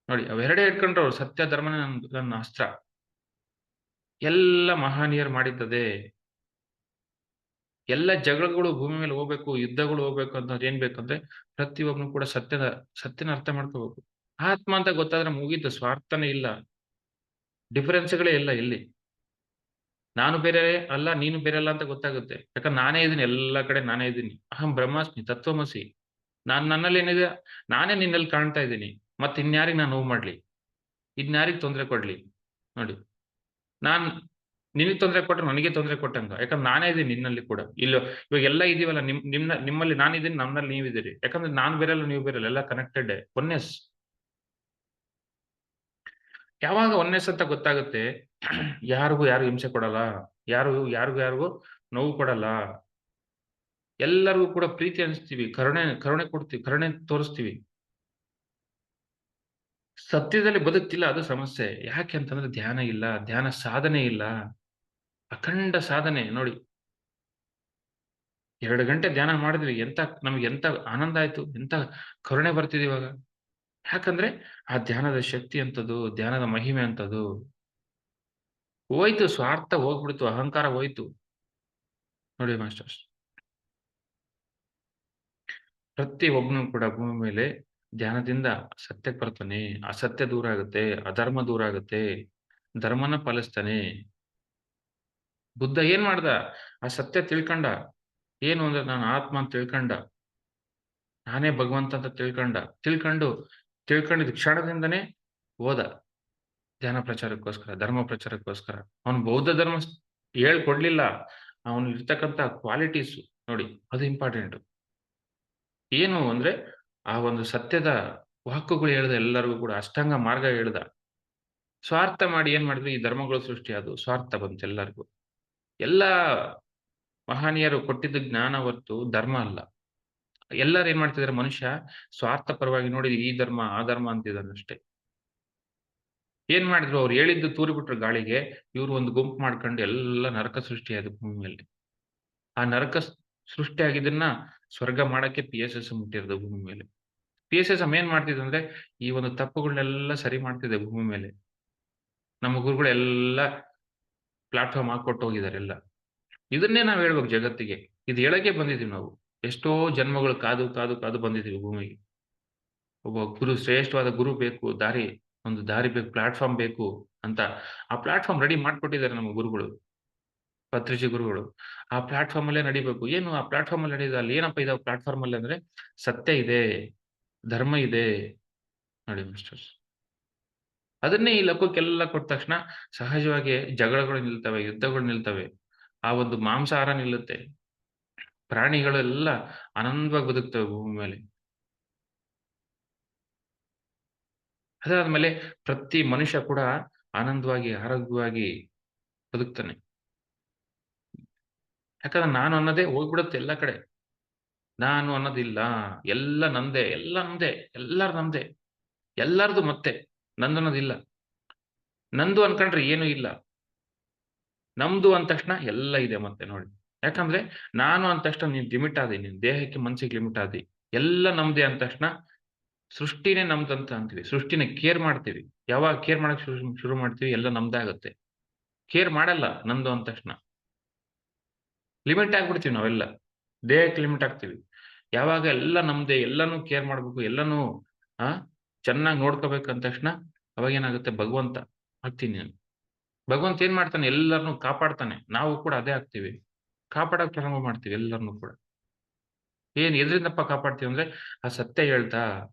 ನೋಡಿ ಅವೆರಡೇ ಇಟ್ಕೊಂಡ್ರು ಅವ್ರು. ಸತ್ಯ, ಧರ್ಮನೇ ನನ್ನ ಅಸ್ತ್ರ. ಎಲ್ಲ ಮಹನೀಯರು ಮಾಡಿದ್ದದೆ. ಎಲ್ಲ ಜಗಳಗಳು ಭೂಮಿ ಮೇಲೆ ಹೋಗ್ಬೇಕು, ಯುದ್ಧಗಳು ಹೋಗ್ಬೇಕು ಅಂತಂದ್ರೆ ಏನ್ ಬೇಕಂದ್ರೆ, ಪ್ರತಿಯೊಬ್ಬನು ಕೂಡ ಸತ್ಯನ ಅರ್ಥ ಮಾಡ್ಕೋಬೇಕು. ಆತ್ಮ ಅಂತ ಗೊತ್ತಾದ್ರೆ ಮುಗೀತು. ಸ್ವಾರ್ಥನೇ ಇಲ್ಲ. ಡಿಫರೆನ್ಸ್‌ಗಳೇ ಇಲ್ಲ ಎಲ್ಲಿ. ನಾನು ಬೇರೆ ಅಲ್ಲ, ನೀನು ಬೇರೆ ಅಲ್ಲ ಅಂತ ಗೊತ್ತಾಗುತ್ತೆ. ಯಾಕಂದ್ರೆ ನಾನೇ ಇದೀನಿ, ಎಲ್ಲಾ ಕಡೆ ನಾನೇ ಇದೀನಿ. ಅಹಂ ಬ್ರಹ್ಮಾಸ್ಮಿ ತತ್ವಮಸಿ. ನನ್ನಲ್ಲಿ ಏನಿದೆ, ನಾನೇ ನಿನ್ನಲ್ಲಿ ಕಾಣ್ತಾ ಇದ್ದೀನಿ. ಮತ್ತೆ ಇನ್ಯಾರಿಗ್ ನಾನು ನೋವು ಮಾಡ್ಲಿ? ಇನ್ಯಾರಿಗ್ ತೊಂದ್ರೆ ಕೊಡ್ಲಿ? ನೋಡಿ, ನಾನ್ ನಿನಗ್ ತೊಂದ್ರೆ ಕೊಟ್ರೆ ನನಗೆ ತೊಂದ್ರೆ ಕೊಟ್ಟಂಗ. ಯಾಕಂದ್ರೆ ನಾನೇ ಇದೀನಿ ನಿನ್ನಲ್ಲಿ ಕೂಡ. ಇವಾಗ ಎಲ್ಲ ಇದೀವಲ್ಲ, ನಿಮ್ಮಲ್ಲಿ ನಾನಿದ್ದೀನಿ, ನನ್ನಲ್ಲಿ ನೀವಿದ್ದೀರಿ. ಯಾಕಂದ್ರೆ ನಾನ್ ಬೇರೆ ಅಲ್ಲ, ನೀವು ಬೇರೆ ಅಲ್ಲ. ಎಲ್ಲ ಕನೆಕ್ಟೆಡ್. ಒನ್ನೆಸ್. ಯಾವಾಗ ಒನ್ನೆಸ್ ಅಂತ ಗೊತ್ತಾಗುತ್ತೆ, ಯಾರು ಹಿಂಸೆ ಕೊಡಲ್ಲ. ಯಾರಿಗೂ ನೋವು ಕೊಡಲ್ಲ. ಎಲ್ಲರಿಗೂ ಕೂಡ ಪ್ರೀತಿ ಹಂಚ್ತೀವಿ. ಕರುಣೆ ಕೊಡ್ತೀವಿ. ಕರುಣೆ ತೋರಿಸ್ತೀವಿ. ಸತ್ಯದಲ್ಲಿ ಬದುಕ್ತಿಲ್ಲ, ಅದು ಸಮಸ್ಯೆ. ಯಾಕೆ ಅಂತಂದ್ರೆ ಧ್ಯಾನ ಇಲ್ಲ. ಧ್ಯಾನ ಸಾಧನೆ ಇಲ್ಲ. ಅಖಂಡ ಸಾಧನೆ ನೋಡಿ. 2 ಗಂಟೆ ಧ್ಯಾನ ಮಾಡಿದ್ವಿ. ನಮ್ಗೆ ಎಂತ ಆನಂದ ಆಯ್ತು. ಎಂತ ಕರುಣೆ ಬರ್ತಿದೆ ಇವಾಗ. ಯಾಕಂದ್ರೆ ಆ ಧ್ಯಾನದ ಶಕ್ತಿ ಅಂತದ್ದು, ಧ್ಯಾನದ ಮಹಿಮೆ ಅಂತದ್ದು ಹೋಯ್ತು. ಸ್ವಾರ್ಥ ಹೋಗ್ಬಿಡ್ತು. ಅಹಂಕಾರ ಹೋಯ್ತು. ನೋಡಿ ಮಾಸ್ಟರ್ಸ್. ಪ್ರತಿ ಒಬ್ಬನು ಕೂಡ ಭೂಮಿ ಮೇಲೆ ಧ್ಯಾನದಿಂದ ಸತ್ಯಕ್ಕೆ ಬರ್ತಾನೆ. ಅಸತ್ಯ ದೂರ ಆಗುತ್ತೆ. ಅಧರ್ಮ ದೂರ ಆಗುತ್ತೆ. ಧರ್ಮನ ಪಾಲಿಸ್ತಾನೆ. ಬುದ್ಧ ಏನ್ ಮಾಡ್ದ? ಆ ಸತ್ಯ ತಿಳ್ಕಂಡ. ಏನು ಅಂದ್ರೆ ನಾನು ಆತ್ಮ ಅಂತ ತಿಳ್ಕಂಡ. ನಾನೇ ಭಗವಂತ ಅಂತ ತಿಳ್ಕೊಂಡಿದ್ದ ಕ್ಷಣದಿಂದನೇ ಹೋದ ಧ್ಯಾನ ಪ್ರಚಾರಕ್ಕೋಸ್ಕರ, ಧರ್ಮ ಪ್ರಚಾರಕ್ಕೋಸ್ಕರ. ಅವನು ಬೌದ್ಧ ಧರ್ಮ ಹೇಳ್ಕೊಡ್ಲಿಲ್ಲ. ಅವನು ಇರ್ತಕ್ಕಂಥ ಕ್ವಾಲಿಟೀಸ್ ನೋಡಿ, ಅದು ಇಂಪಾರ್ಟೆಂಟ್. ಏನು ಅಂದ್ರೆ ಆ ಒಂದು ಸತ್ಯದ ವಾಕ್ಕುಗಳು ಹೇಳ್ದ ಎಲ್ಲರಿಗೂ ಕೂಡ. ಅಷ್ಟಾಂಗ ಮಾರ್ಗ ಹೇಳ್ದ. ಸ್ವಾರ್ಥ ಮಾಡಿ ಏನ್ ಮಾಡಿದ್ರು, ಈ ಧರ್ಮಗಳು ಸೃಷ್ಟಿ ಆದವು. ಸ್ವಾರ್ಥ ಬಂತು ಎಲ್ಲರಿಗೂ. ಎಲ್ಲಾ ಮಹನೀಯರು ಕೊಟ್ಟಿದ್ದ ಜ್ಞಾನ ಹೊರತು ಧರ್ಮ ಅಲ್ಲ. ಎಲ್ಲರೂ ಏನ್ ಮಾಡ್ತಿದಾರೆ, ಮನುಷ್ಯ ಸ್ವಾರ್ಥ ಪರವಾಗಿ ನೋಡಿ ಈ ಧರ್ಮ, ಆ ಧರ್ಮ ಅಂತಿದಾನಷ್ಟೇ. ಏನ್ ಮಾಡಿದ್ರು, ಅವ್ರು ಹೇಳಿದ್ದು ತೂರಿ ಬಿಟ್ರು ಗಾಳಿಗೆ. ಇವ್ರು ಒಂದು ಗುಂಪು ಮಾಡ್ಕೊಂಡು ಎಲ್ಲ ನರಕ ಸೃಷ್ಟಿ ಆಯ್ತು ಭೂಮಿ ಮೇಲೆ. ಆ ನರಕ ಸೃಷ್ಟಿ ಆಗಿದ್ದನ್ನ ಸ್ವರ್ಗ ಮಾಡಕ್ಕೆ PSS ಮುಟ್ಟಿರೋದು ಭೂಮಿ ಮೇಲೆ. PSSM ಏನ್ ಮಾಡ್ತಿದೆ, ಈ ಒಂದು ತಪ್ಪುಗಳನ್ನೆಲ್ಲ ಸರಿ ಮಾಡ್ತಿದೆ ಭೂಮಿ ಮೇಲೆ. ನಮ್ಮ ಗುರುಗಳೆಲ್ಲ ಪ್ಲಾಟ್ಫಾರ್ಮ್ ಹಾಕೊಟ್ಟು ಹೋಗಿದ್ದಾರೆ ಎಲ್ಲ. ಇದನ್ನೇ ನಾವ್ ಹೇಳ್ಬೇಕು ಜಗತ್ತಿಗೆ. ಇದು ಹೇಳಕ್ಕೆ ಬಂದಿದೀವಿ ನಾವು. ಎಷ್ಟೋ ಜನ್ಮಗಳು ಕಾದು ಕಾದು ಕಾದು ಬಂದಿದೀವಿ ಭೂಮಿಗೆ. ಒಬ್ಬ ಶ್ರೇಷ್ಠವಾದ ಗುರು ಬೇಕು. ಒಂದು ದಾರಿ ಬೇಕು, ಪ್ಲಾಟ್ಫಾರ್ಮ್ ಬೇಕು ಅಂತ. ಆ ಪ್ಲಾಟ್ಫಾರ್ಮ್ ರೆಡಿ ಮಾಡ್ಕೊಟ್ಟಿದ್ದಾರೆ ನಮ್ಮ ಗುರುಗಳು, ಪತ್ರಿಜಿ ಗುರುಗಳು. ಆ ಪ್ಲಾಟ್ಫಾರ್ಮ್ ಅಲ್ಲೇ ನಡಿಬೇಕು. ಏನು ಆ ಪ್ಲಾಟ್ಫಾರ್ಮ್ ಅಲ್ಲಿ ನಡೆಯೋದು? ಅಲ್ಲಿ ಏನಪ್ಪ ಇದೆ ಪ್ಲಾಟ್ಫಾರ್ಮ್ ಅಲ್ಲಿ ಅಂದ್ರೆ, ಸತ್ಯ ಇದೆ, ಧರ್ಮ ಇದೆ. ನೋಡಿ ಮಾಸ್ಟರ್ಸ್. ಅದನ್ನೇ ಈ ಲೋಕಕ್ಕೆಲ್ಲ ಕೊಟ್ಟ ತಕ್ಷಣ ಸಹಜವಾಗಿ ಜಗಳಗಳು ನಿಲ್ತವೆ, ಯುದ್ಧಗಳು ನಿಲ್ತವೆ. ಆ ಒಂದು ಮಾಂಸಾಹಾರ ನಿಲ್ಲುತ್ತೆ. ಪ್ರಾಣಿಗಳೆಲ್ಲ ಆನಂದವಾಗಿ ಬದುಕ್ತವೆ ಭೂಮಿ ಮೇಲೆ. ಅದಾದ್ಮೇಲೆ ಪ್ರತಿ ಮನುಷ್ಯ ಕೂಡ ಆನಂದವಾಗಿ, ಆರೋಗ್ಯವಾಗಿ ಬದುಕ್ತಾನೆ. ಯಾಕಂದ್ರೆ ನಾನು ಅನ್ನೋದೇ ಹೋಗ್ಬಿಡುತ್ತೆ ಎಲ್ಲ ಕಡೆ. ನಾನು ಅನ್ನೋದಿಲ್ಲ. ಎಲ್ಲ ನಂದೇ, ಎಲ್ಲ ನಮ್ದೇ, ಎಲ್ಲಾರು ನಮ್ದೇ. ಎಲ್ಲಾರ್ದು ಮತ್ತೆ. ನಂದು ಅನ್ನೋದಿಲ್ಲ. ನಂದು ಅನ್ಕೊಂಡ್ರೆ ಏನೂ ಇಲ್ಲ. ನಮ್ದು ಅಂದ ತಕ್ಷಣ ಎಲ್ಲ ಇದೆ ಮತ್ತೆ ನೋಡಿ. ಯಾಕಂದ್ರೆ ನಾನು ಅಂದ ತಕ್ಷಣ ನೀನ್ ಲಿಮಿಟ್ ಆದಿ. ನಿನ್ ದೇಹಕ್ಕೆ ಮನಸ್ಸಿಗೆ ಲಿಮಿಟ್ ಆದಿ. ಎಲ್ಲ ನಮ್ದೇ ಅಂದ ತಕ್ಷಣ ಸೃಷ್ಟಿನೇ ನಮ್ದಂತ ಅಂತೀವಿ. ಸೃಷ್ಟಿನ ಕೇರ್ ಮಾಡ್ತೀವಿ. ಯಾವಾಗ ಕೇರ್ ಮಾಡಕ್ ಶುರು ಮಾಡ್ತೀವಿ ಎಲ್ಲ ನಮ್ದೇ ಆಗುತ್ತೆ. ಕೇರ್ ಮಾಡಲ್ಲ ನಂದು ಅಂದ ತಕ್ಷಣ. ಲಿಮಿಟ್ ಆಗ್ಬಿಡ್ತೀವಿ ನಾವೆಲ್ಲ. ದೇಹಕ್ಕೆ ಲಿಮಿಟ್ ಆಗ್ತೀವಿ. ಯಾವಾಗ ಎಲ್ಲ ನಮ್ದೇ, ಎಲ್ಲಾನು ಕೇರ್ ಮಾಡ್ಬೇಕು, ಎಲ್ಲಾನು ಆ ಚೆನ್ನಾಗಿ ನೋಡ್ಕೋಬೇಕು ಅಂದ ತಕ್ಷಣ ಅವಾಗ ಏನಾಗುತ್ತೆ ಭಗವಂತ ಆಗ್ತೀನಿ ನಾನು. ಭಗವಂತ ಏನ್ ಮಾಡ್ತಾನೆ ಎಲ್ಲರನ್ನೂ ಕಾಪಾಡ್ತಾನೆ. ನಾವು ಕೂಡ ಅದೇ ಆಗ್ತೀವಿ. ಕಾಪಾಡಕ್ ಪ್ರಾರಂಭ ಮಾಡ್ತೀವಿ ಎಲ್ಲರನ್ನೂ ಕೂಡ. ಏನ್ ಎದ್ರಿಂದಪ್ಪ ಕಾಪಾಡ್ತೀವಿ ಅಂದ್ರೆ ಆ ಸತ್ಯ ಹೇಳ್ತಾ,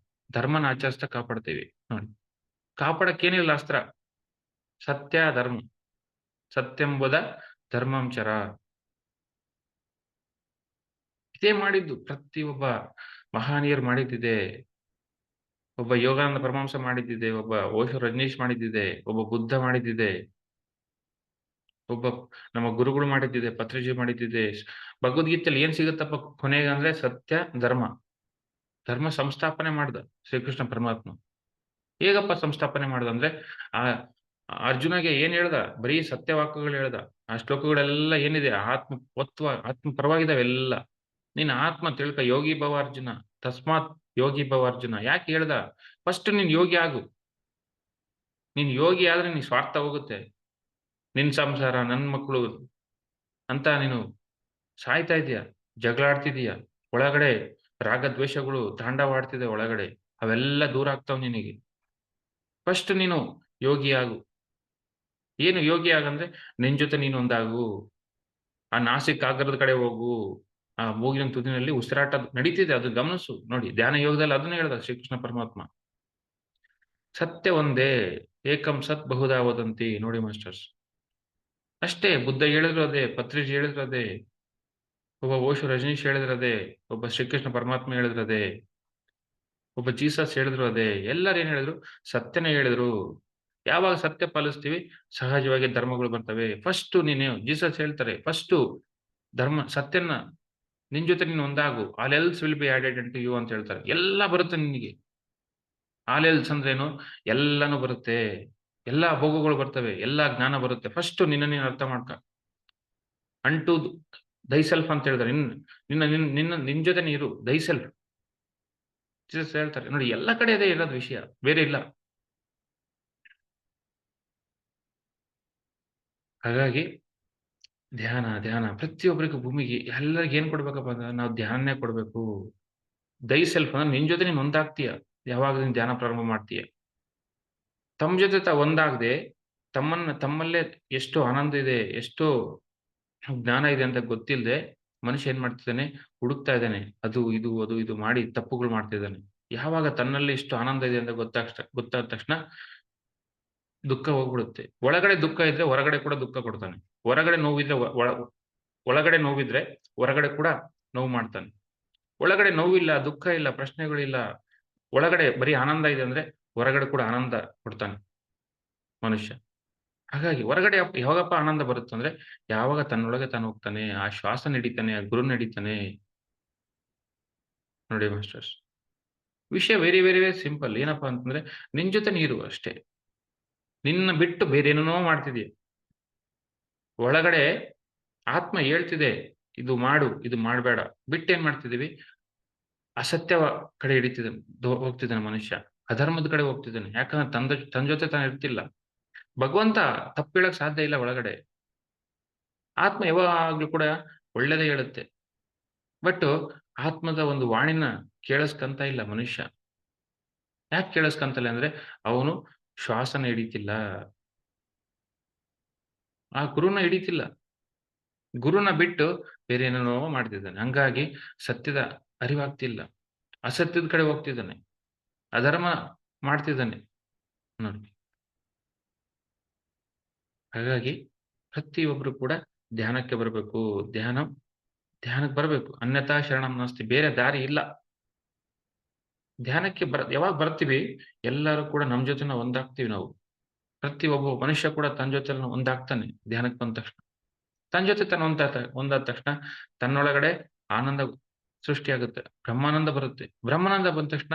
ಧರ್ಮನ ಆಚರಿಸ್ತಾ ಕಾಪಾಡ್ತೀವಿ ನೋಡಿ. ಕಾಪಾಡಕ್ ಏನಿಲ್ಲ ಅಸ್ತ್ರ. ಸತ್ಯ ಧರ್ಮ. ಸತ್ಯಂಬುದ ಧರ್ಮಂಚರ. ಇದೇ ಮಾಡಿದ್ದು ಪ್ರತಿಯೊಬ್ಬ ಮಹನೀಯರು ಮಾಡಿದ್ದಿದೆ. ಒಬ್ಬ ಯೋಗಾನಂದ ಪರಮಹಂಸ ಮಾಡಿದ್ದಿದೆ. ಒಬ್ಬ ಓಶೋ ರಜನೀಶ್ ಮಾಡಿದ್ದಿದೆ. ಒಬ್ಬ ಬುದ್ಧ ಮಾಡಿದ್ದಿದೆ. ಒಬ್ಬ ನಮ್ಮ ಗುರುಗಳು ಮಾಡಿದ್ದಿದೆ. ಪತ್ರಿಜಿ ಮಾಡಿದ್ದಿದೆ. ಭಗವದ್ಗೀತೆಯಲ್ಲಿ ಏನ್ ಸಿಗುತ್ತಪ್ಪ ಕೊನೆಗೆ ಅಂದ್ರೆ ಸತ್ಯ ಧರ್ಮ. ಧರ್ಮ ಸಂಸ್ಥಾಪನೆ ಮಾಡ್ದ ಶ್ರೀಕೃಷ್ಣ ಪರಮಾತ್ಮ. ಹೇಗಪ್ಪ ಸಂಸ್ಥಾಪನೆ ಮಾಡ್ದ ಅಂದ್ರೆ ಆ ಅರ್ಜುನಗೆ ಏನ್ ಹೇಳ್ದ? ಬರೀ ಸತ್ಯವಾಕ್ಯಗಳು ಹೇಳ್ದ. ಆ ಶ್ಲೋಕಗಳೆಲ್ಲ ಏನಿದೆ ಆತ್ಮ ಪರವಾಗಿದಾವೆ ಎಲ್ಲ. ನೀನ್ ಆತ್ಮ ತಿಳ್ಕ, ಯೋಗಿ ಭವ ಅರ್ಜುನ. ತಸ್ಮಾತ್ ಯೋಗಿ ಭವ ಅರ್ಜುನ. ಯಾಕೆ ಹೇಳ್ದ? ಫಸ್ಟ್ ನೀನ್ ಯೋಗಿ ಆಗು. ನೀನ್ ಯೋಗಿ ಆದ್ರೆ ನೀನ್ ಸ್ವಾರ್ಥ ಹೋಗುತ್ತೆ. ನಿನ್ ಸಂಸಾರ, ನನ್ ಮಕ್ಕಳು ಅಂತ ನೀನು ಸಾಯ್ತಾ ಇದೀಯ. ಜಗಳ ಆಡ್ತಿದೀಯ. ಒಳಗಡೆ ರಾಗದ್ವೇಷಗಳು ತಾಂಡವಾಡ್ತಿದೆ ಒಳಗಡೆ. ಅವೆಲ್ಲ ದೂರ ಆಗ್ತಾವ್ ನಿನಗೆ. ಫಸ್ಟ್ ನೀನು ಯೋಗಿ ಆಗು. ಏನು ಯೋಗಿ ಆಗಂದ್ರೆ ನಿನ್ ಜೊತೆ ನೀನು ಒಂದಾಗು. ಆ ನಾಸಿಕ್ ಆಗರದ ಕಡೆ ಹೋಗು. ಆ ಮೂಗಿನ ತುದಿನಲ್ಲಿ ಉಸಿರಾಟ ನಡೀತಿದೆ, ಅದು ಗಮನಿಸು. ನೋಡಿ ಧ್ಯಾನ ಯೋಗದಲ್ಲಿ ಅದನ್ನೇ ಹೇಳ್ದ ಶ್ರೀಕೃಷ್ಣ ಪರಮಾತ್ಮ. ಸತ್ಯ ಒಂದೇ. ಏಕಂ ಸತ್ ಬಹುಧಾ ವದಂತಿ. ನೋಡಿ ಮಾಸ್ಟರ್ಸ್. ಅಷ್ಟೇ. ಬುದ್ಧ ಹೇಳಿದ್ರು ಅದೇ. ಪತ್ರಿಜಿ ಹೇಳಿದ್ರು ಅದೇ. ಒಬ್ಬ ಓಶೋ ರಜನೀಶ್ ಹೇಳಿದ್ರು ಅದೇ. ಒಬ್ಬ ಶ್ರೀಕೃಷ್ಣ ಪರಮಾತ್ಮ ಹೇಳಿದ್ರು ಅದೇ. ಒಬ್ಬ ಜೀಸಸ್ ಹೇಳಿದ್ರು ಅದೇ. ಎಲ್ಲರೂ ಏನ್ ಹೇಳಿದ್ರು? ಸತ್ಯನೇ ಹೇಳಿದ್ರು. ಯಾವಾಗ ಸತ್ಯ ಪಾಲಿಸ್ತೀವಿ ಸಹಜವಾಗಿ ಧರ್ಮಗಳು ಬರ್ತವೆ. ಫಸ್ಟ್ ನೀನು ಜೀಸಸ್ ಹೇಳ್ತಾರೆ ಫಸ್ಟ್ ಸತ್ಯನ ನಿನ್ ಜೊತೆ ನೀನು ಒಂದಾಗು. All else will be added unto you ಅಂತ ಹೇಳ್ತಾರೆ. ಎಲ್ಲ ಬರುತ್ತೆ ನಿನಗೆ. ಆಲ್ ಎಲ್ಸ್ ಅಂದ್ರೇನು? ಎಲ್ಲಾನು ಬರುತ್ತೆ. ಎಲ್ಲಾ ಭೋಗಗಳು ಬರ್ತವೆ. ಎಲ್ಲಾ ಜ್ಞಾನ ಬರುತ್ತೆ. ಫಸ್ಟ್ ನಿನ್ನ ನೀನು ಅರ್ಥ ಮಾಡ್ಕ. ಅಂಟು ದೈಸೆಲ್ಫ್ ಅಂತ ಹೇಳಿದ್ರೆ ನಿನ್ ಜೊತೆ ನೀರು ದೈಸೆಲ್ಫ್. ಜೀಸಸ್ ಹೇಳ್ತಾರೆ ನೋಡಿ. ಎಲ್ಲ ಕಡೆ ಅದೇ ಇರೋದು ವಿಷಯ, ಬೇರೆ ಇಲ್ಲ. ಹಾಗಾಗಿ ಧ್ಯಾನ ಧ್ಯಾನ ಪ್ರತಿಯೊಬ್ಬರಿಗೂ ಭೂಮಿಗೆ ಎಲ್ಲರಿಗೂ ಏನ್ ಕೊಡ್ಬೇಕಪ್ಪ ಅಂದ್ರೆ ನಾವು ಧ್ಯಾನನೇ ಕೊಡ್ಬೇಕು. ಸೆಲ್ಫ್ ಅಂದ್ರೆ ನಿನ್ ಜೊತೆ ನೀನ್ ಒಂದಾಗ್ತೀಯ. ಯಾವಾಗ ನೀನ್ ಧ್ಯಾನ ಪ್ರಾರಂಭ ಮಾಡ್ತೀಯ. ತಮ್ಮ ಜೊತೆ ಒಂದಾಗದೆ ತಮ್ಮಲ್ಲೇ ಎಷ್ಟು ಆನಂದ ಇದೆ, ಎಷ್ಟು ಜ್ಞಾನ ಇದೆ ಅಂತ ಗೊತ್ತಿಲ್ಲದೆ ಮನುಷ್ಯ ಏನ್ ಮಾಡ್ತಿದ್ದಾನೆ? ಹುಡುಕ್ತಾ ಇದ್ದಾನೆ. ಅದು ಇದು ಮಾಡಿ ತಪ್ಪುಗಳು ಮಾಡ್ತಿದ್ದಾನೆ. ಯಾವಾಗ ತನ್ನಲ್ಲಿ ಇಷ್ಟು ಆನಂದ ಇದೆ ಅಂತ ಗೊತ್ತಾದ ತಕ್ಷಣ ದುಃಖ ಹೋಗ್ಬಿಡುತ್ತೆ. ಒಳಗಡೆ ದುಃಖ ಇದ್ರೆ ಹೊರಗಡೆ ಕೂಡ ದುಃಖ ಕೊಡ್ತಾನೆ. ಹೊರಗಡೆ ನೋವಿದ್ರೆ ಒಳಗಡೆ ನೋವಿದ್ರೆ ಹೊರಗಡೆ ಕೂಡ ನೋವು ಮಾಡ್ತಾನೆ. ಒಳಗಡೆ ನೋವಿಲ್ಲ, ದುಃಖ ಇಲ್ಲ, ಪ್ರಶ್ನೆಗಳಿಲ್ಲ, ಒಳಗಡೆ ಬರೀ ಆನಂದ ಇದೆ ಅಂದ್ರೆ ಹೊರಗಡೆ ಕೂಡ ಆನಂದ ಕೊಡ್ತಾನೆ ಮನುಷ್ಯ. ಹಾಗಾಗಿ ಹೊರಗಡೆ ಯಾವಾಗಪ್ಪ ಆನಂದ ಬರುತ್ತಂದ್ರೆ ಯಾವಾಗ ತನ್ನೊಳಗೆ ತಾನು ಹೋಗ್ತಾನೆ, ಆ ಶ್ವಾಸ ನಡೀತಾನೆ, ಆ ಗುರು ನಡೀತಾನೆ. ನೋಡಿ ಮಾಸ್ಟರ್ಸ್, ವಿಷಯ ವೆರಿ ವೆರಿ ವೆರಿ ಸಿಂಪಲ್. ಏನಪ್ಪಾ ಅಂತಂದ್ರೆ ನಿನ್ ಜೊತೆ ನೀರು ಅಷ್ಟೇ. ನಿನ್ನ ಬಿಟ್ಟು ಬೇರೆ ಏನೇನೋ ಮಾಡ್ತಿದೀಯ. ಒಳಗಡೆ ಆತ್ಮ ಹೇಳ್ತಿದೆ ಇದು ಮಾಡು, ಇದು ಮಾಡಬೇಡ. ಬಿಟ್ಟೇನ್ ಮಾಡ್ತಿದೀವಿ? ಅಸತ್ಯವ ಕಡೆ ಹೋಗ್ತಿದ್ದಾನೆ ಮನುಷ್ಯ. ಅಧರ್ಮದ ಕಡೆ ಹೋಗ್ತಿದ್ದಾನೆ. ಯಾಕಂದ್ರೆ ತನ್ನ ಜೊತೆ ತಾನು ಇರ್ತಿಲ್ಲ. ಭಗವಂತ ತಪ್ಪು ಹೇಳಕ್ ಸಾಧ್ಯ ಇಲ್ಲ ಒಳಗಡೆ. ಆತ್ಮ ಯಾವಾಗ್ಲೂ ಕೂಡ ಒಳ್ಳೇದೇ ಹೇಳುತ್ತೆ. ಬಟ್ ಆತ್ಮದ ಒಂದು ವಾಣಿನ ಕೇಳಿಸ್ಕಂತ ಇಲ್ಲ ಮನುಷ್ಯ. ಯಾಕೆ ಕೇಳಿಸ್ಕಂತಲ್ಲ ಅಂದ್ರೆ ಅವನು ಶ್ವಾಸನ ಹಿಡಿತಿಲ್ಲ. ಆ ಗುರುನ ಹಿಡಿತಿಲ್ಲ. ಗುರುನ ಬಿಟ್ಟು ಬೇರೆ ಏನೇನೋ ಮಾಡ್ತಿದ್ದಾನೆ. ಹಂಗಾಗಿ ಸತ್ಯದ ಅರಿವಾಗ್ತಿಲ್ಲ. ಅಸತ್ಯದ ಕಡೆ ಹೋಗ್ತಿದ್ದಾನೆ. ಅಧರ್ಮ ಮಾಡ್ತಿದ್ದಾನೆ ನೋಡಿ. ಹಾಗಾಗಿ ಪ್ರತಿಯೊಬ್ರು ಕೂಡ ಧ್ಯಾನಕ್ಕೆ ಬರಬೇಕು. ಧ್ಯಾನಕ್ಕೆ ಬರಬೇಕು. ಅನ್ಯಥಾ ಶರಣಂ ನಾಸ್ತಿ. ಬೇರೆ ದಾರಿ ಇಲ್ಲ. ಧ್ಯಾನಕ್ಕೆ ಯಾವಾಗ ಬರ್ತೀವಿ ಎಲ್ಲರೂ ಕೂಡ ನಮ್ ಜೊತೆ ನಾವು ಒಂದಾಗ್ತೀವಿ ನಾವು. ಪ್ರತಿಯೊಬ್ಬ ಮನುಷ್ಯ ಕೂಡ ತನ್ನ ಜೊತೆ ಒಂದಾಗ್ತಾನೆ ಧ್ಯಾನಕ್ಕೆ ಬಂದ ತಕ್ಷಣ. ತನ್ನ ಜೊತೆ ತಾನು ಒಂದಾದ ತಕ್ಷಣ ತನ್ನೊಳಗಡೆ ಆನಂದ ಸೃಷ್ಟಿಯಾಗುತ್ತೆ. ಬ್ರಹ್ಮಾನಂದ ಬರುತ್ತೆ. ಬ್ರಹ್ಮಾನಂದ ಬಂದ ತಕ್ಷಣ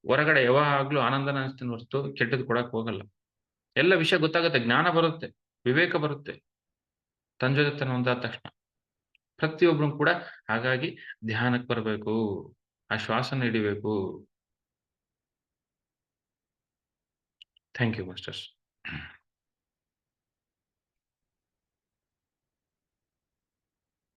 ಹೊರಗಡೆ ಯಾವಾಗ್ಲೂ ಆನಂದನ ಅನಿಸ್ತಾನೆ ಹೊರತು ಕೆಟ್ಟದ್ದು ಕೊಡಕ್ ಹೋಗಲ್ಲ. ಎಲ್ಲ ವಿಷಯ ಗೊತ್ತಾಗುತ್ತೆ. ಜ್ಞಾನ ಬರುತ್ತೆ. ವಿವೇಕ ಬರುತ್ತೆ. ತನ್ನ ಜೊತೆ ತಾನು ಒಂದಾದ ತಕ್ಷಣ. ಪ್ರತಿಯೊಬ್ರು ಕೂಡ ಹಾಗಾಗಿ ಧ್ಯಾನಕ್ಕೆ ಬರಬೇಕು. ಆ ಶ್ವಾಸನ ಹಿಡಿಬೇಕು. Thank you masters.